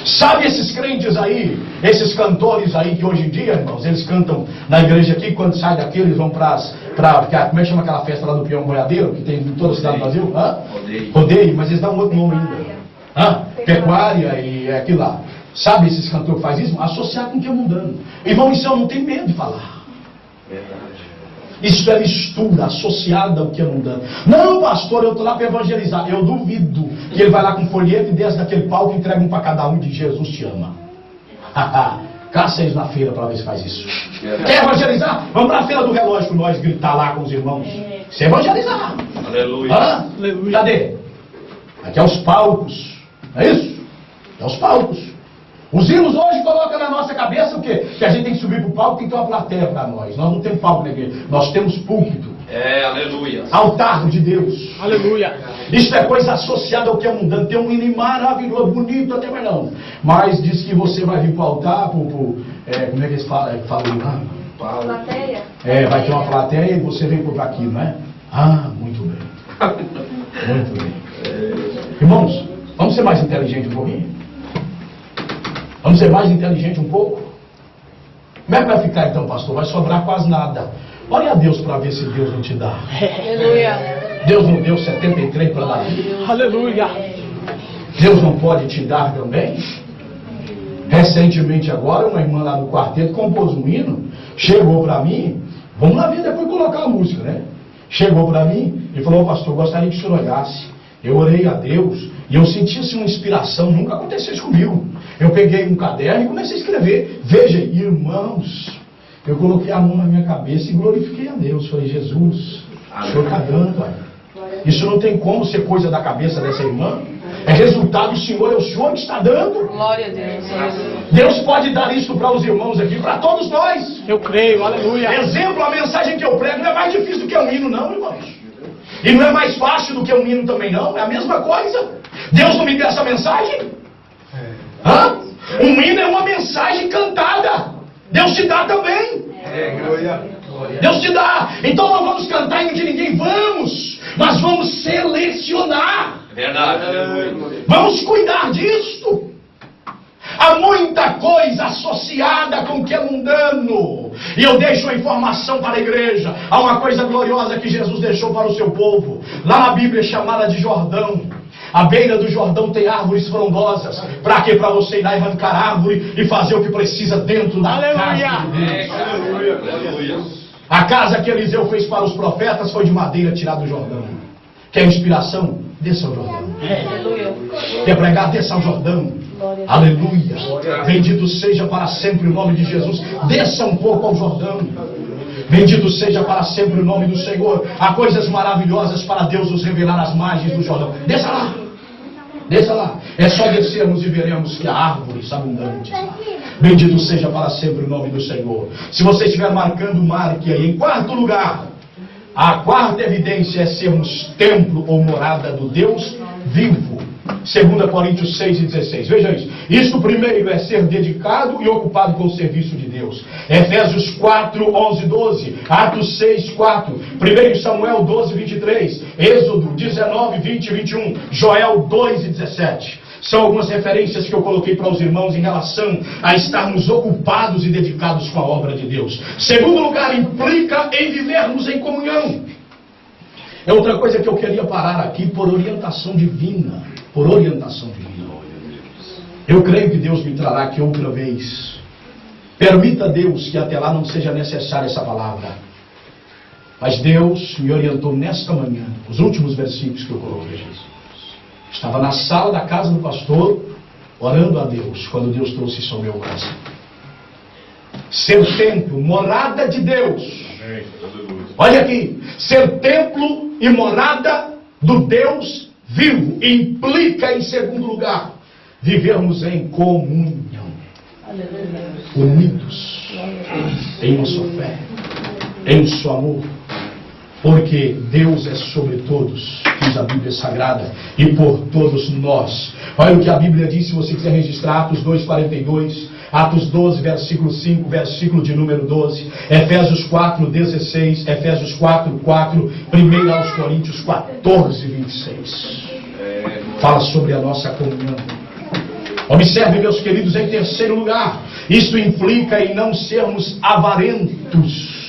Sabe esses crentes aí, esses cantores aí que hoje em dia, irmãos, eles cantam na igreja aqui, quando sai daqui eles vão para como é que chama aquela festa lá do Peão Boiadeiro, que tem em toda a cidade do Brasil? Rodeio, mas eles dão um outro nome ainda. Pecuária e aquilo lá. Sabe esses cantores que fazem isso? Associado com o que é mundano. Irmão, isso eu não tenho medo de falar. Verdade. Isso é mistura, associada ao que é mundano. Não, pastor, eu estou lá para evangelizar. Eu duvido que ele vai lá com folheto e desce daquele palco e entrega um para cada um e diz: Jesus te ama. Caça eles na feira para ver se faz isso. Quer evangelizar? Vamos para a feira do relógio com nós, gritar lá com os irmãos. Isso é evangelizar. Aleluia. Aleluia. Cadê? Aqui é os palcos. É isso? É os palcos. Os hinos hoje colocam na nossa cabeça o quê? Que a gente tem que subir para o palco, tem que ter uma plateia para nós. Nós não temos palco na igreja, nós temos púlpito. Aleluia. Altar de Deus. Aleluia. Isso é coisa associada ao que é mundano. Tem um hino maravilhoso, bonito até, mas não. Mas diz que você vai vir para o altar, como é que eles falam lá? Plateia? Vai ter uma plateia e você vem por aqui, não é? Muito bem. Muito bem. Irmãos, vamos ser mais inteligentes um pouquinho? Vamos ser mais inteligentes um pouco? Como é que vai ficar então, pastor? Vai sobrar quase nada. Ore a Deus para ver se Deus não te dá. Aleluia. Deus não deu 73 para dar. Aleluia. Deus não pode te dar também? Recentemente agora, uma irmã lá no quarteto compôs um hino, chegou para mim, vamos lá ver depois colocar a música, né? Chegou para mim e falou: pastor, gostaria que o senhor olhasse. Eu orei a Deus e eu senti assim, uma inspiração, nunca aconteceu isso comigo. Eu peguei um caderno e comecei a escrever. Veja, irmãos, eu coloquei a mão na minha cabeça e glorifiquei a Deus. Falei: Jesus, o senhor está dando, pai. Isso não tem como ser coisa da cabeça dessa irmã. É resultado do Senhor, é o Senhor que está dando. Glória a Deus. Deus pode dar isso para os irmãos aqui, para todos nós. Eu creio, aleluia. Exemplo, a mensagem que eu prego não é mais difícil do que um hino, não, irmãos. E não é mais fácil do que um hino também não? É a mesma coisa. Deus não me deu essa mensagem? Hã? Um hino é uma mensagem cantada. Deus te dá também. Deus te dá. Então não vamos cantar em de ninguém. Vamos. Mas vamos selecionar. Verdade. Vamos cuidar disso. Há muita coisa associada com o que é mundano. E eu deixo a informação para a igreja. Há uma coisa gloriosa que Jesus deixou para o seu povo. Lá na Bíblia é chamada de Jordão. À beira do Jordão tem árvores frondosas. Para quê? Para você ir lá e arrancar árvore e fazer o que precisa dentro da casa de Deus. A casa que Eliseu fez para os profetas foi de madeira tirada do Jordão. Quer inspiração? Desça ao Jordão. Quer pregar? Desça ao Jordão. Aleluia. Bendito seja para sempre o nome de Jesus. Desça um pouco ao Jordão. Bendito seja para sempre o nome do Senhor. Há coisas maravilhosas para Deus nos revelar as margens do Jordão. Desça lá. Desça lá. É só descermos e veremos que há árvores abundantes. Bendito seja para sempre o nome do Senhor. Se você estiver marcando, marque aí. Em quarto lugar, a quarta evidência é sermos templo ou morada do Deus vivo. 2 Coríntios 6:16. Veja isso. Isto primeiro é ser dedicado e ocupado com o serviço de Deus. Efésios 4:11-12. Atos 6:4. 1 Samuel 12:23. Êxodo 19:20-21. Joel 2:17. São algumas referências que eu coloquei para os irmãos em relação a estarmos ocupados e dedicados com a obra de Deus. Segundo lugar, implica em vivermos em comunhão. É outra coisa que eu queria parar aqui por orientação divina. Por orientação divina. Eu creio que Deus me trará aqui outra vez. Permita Deus que até lá não seja necessária essa palavra. Mas Deus me orientou nesta manhã, os últimos versículos que eu coloquei. Estava na sala da casa do pastor, orando a Deus, quando Deus trouxe isso ao meu coração. Ser templo, morada de Deus. Olha aqui, ser templo e morada do Deus vivo implica, em segundo lugar, vivermos em comunhão, unidos em uma só fé, em um só amor, porque Deus é sobre todos, diz a Bíblia Sagrada, e por todos nós. Olha o que a Bíblia diz, se você quiser registrar, Atos 2:42, Atos 12, versículo 5, versículo de número 12, Efésios 4:16, Efésios 4:4, 1 aos Coríntios 14:26. Fala sobre a nossa comunhão. Observe, meus queridos, em terceiro lugar, isto implica em não sermos avarentos.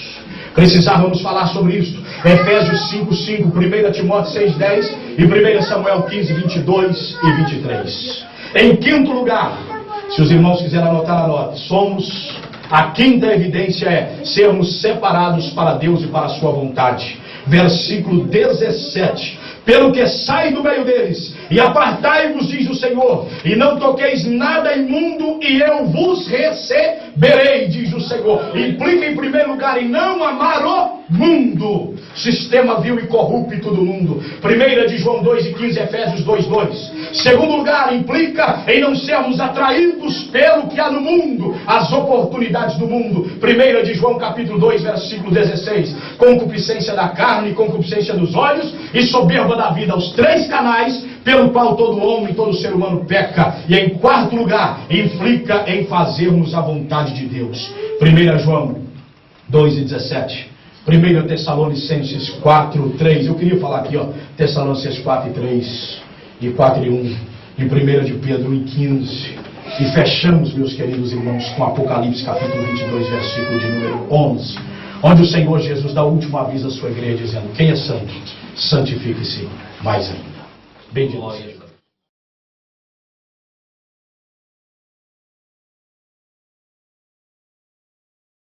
Precisávamos falar sobre isso. Efésios 5:5, 1 Timóteo 6:10 e 1 Samuel 15:22 e 23. Em quinto lugar, se os irmãos quiserem anotar, anote. A quinta evidência é sermos separados para Deus e para a sua vontade. Versículo 17. Pelo que sai do meio deles, e apartai-vos, diz o Senhor, e não toqueis nada imundo, e eu vos receberei, diz o Senhor. Implica em primeiro lugar em não amar o mundo, sistema vil e corrupto do mundo. 1 de João 2:15, Efésios 2:2. Segundo lugar, implica em não sermos atraídos pelo que há no mundo, as oportunidades do mundo. 1 de João capítulo 2, versículo 16. Concupiscência da carne, concupiscência dos olhos e soberba da vida, os três canais pelo qual todo homem, todo ser humano peca. E em quarto lugar, implica em fazermos a vontade de Deus. 1 João 2:17. 1 Tessalonicenses 4:3. Eu queria falar aqui, Tessalonicenses 4:3 e 4:1 e 1 de Pedro 1:15. E fechamos, meus queridos irmãos, com Apocalipse capítulo 22, versículo de número 11, onde o Senhor Jesus dá o último aviso à sua igreja, dizendo: quem é santo, santifique-se mais ainda. Bendito seja.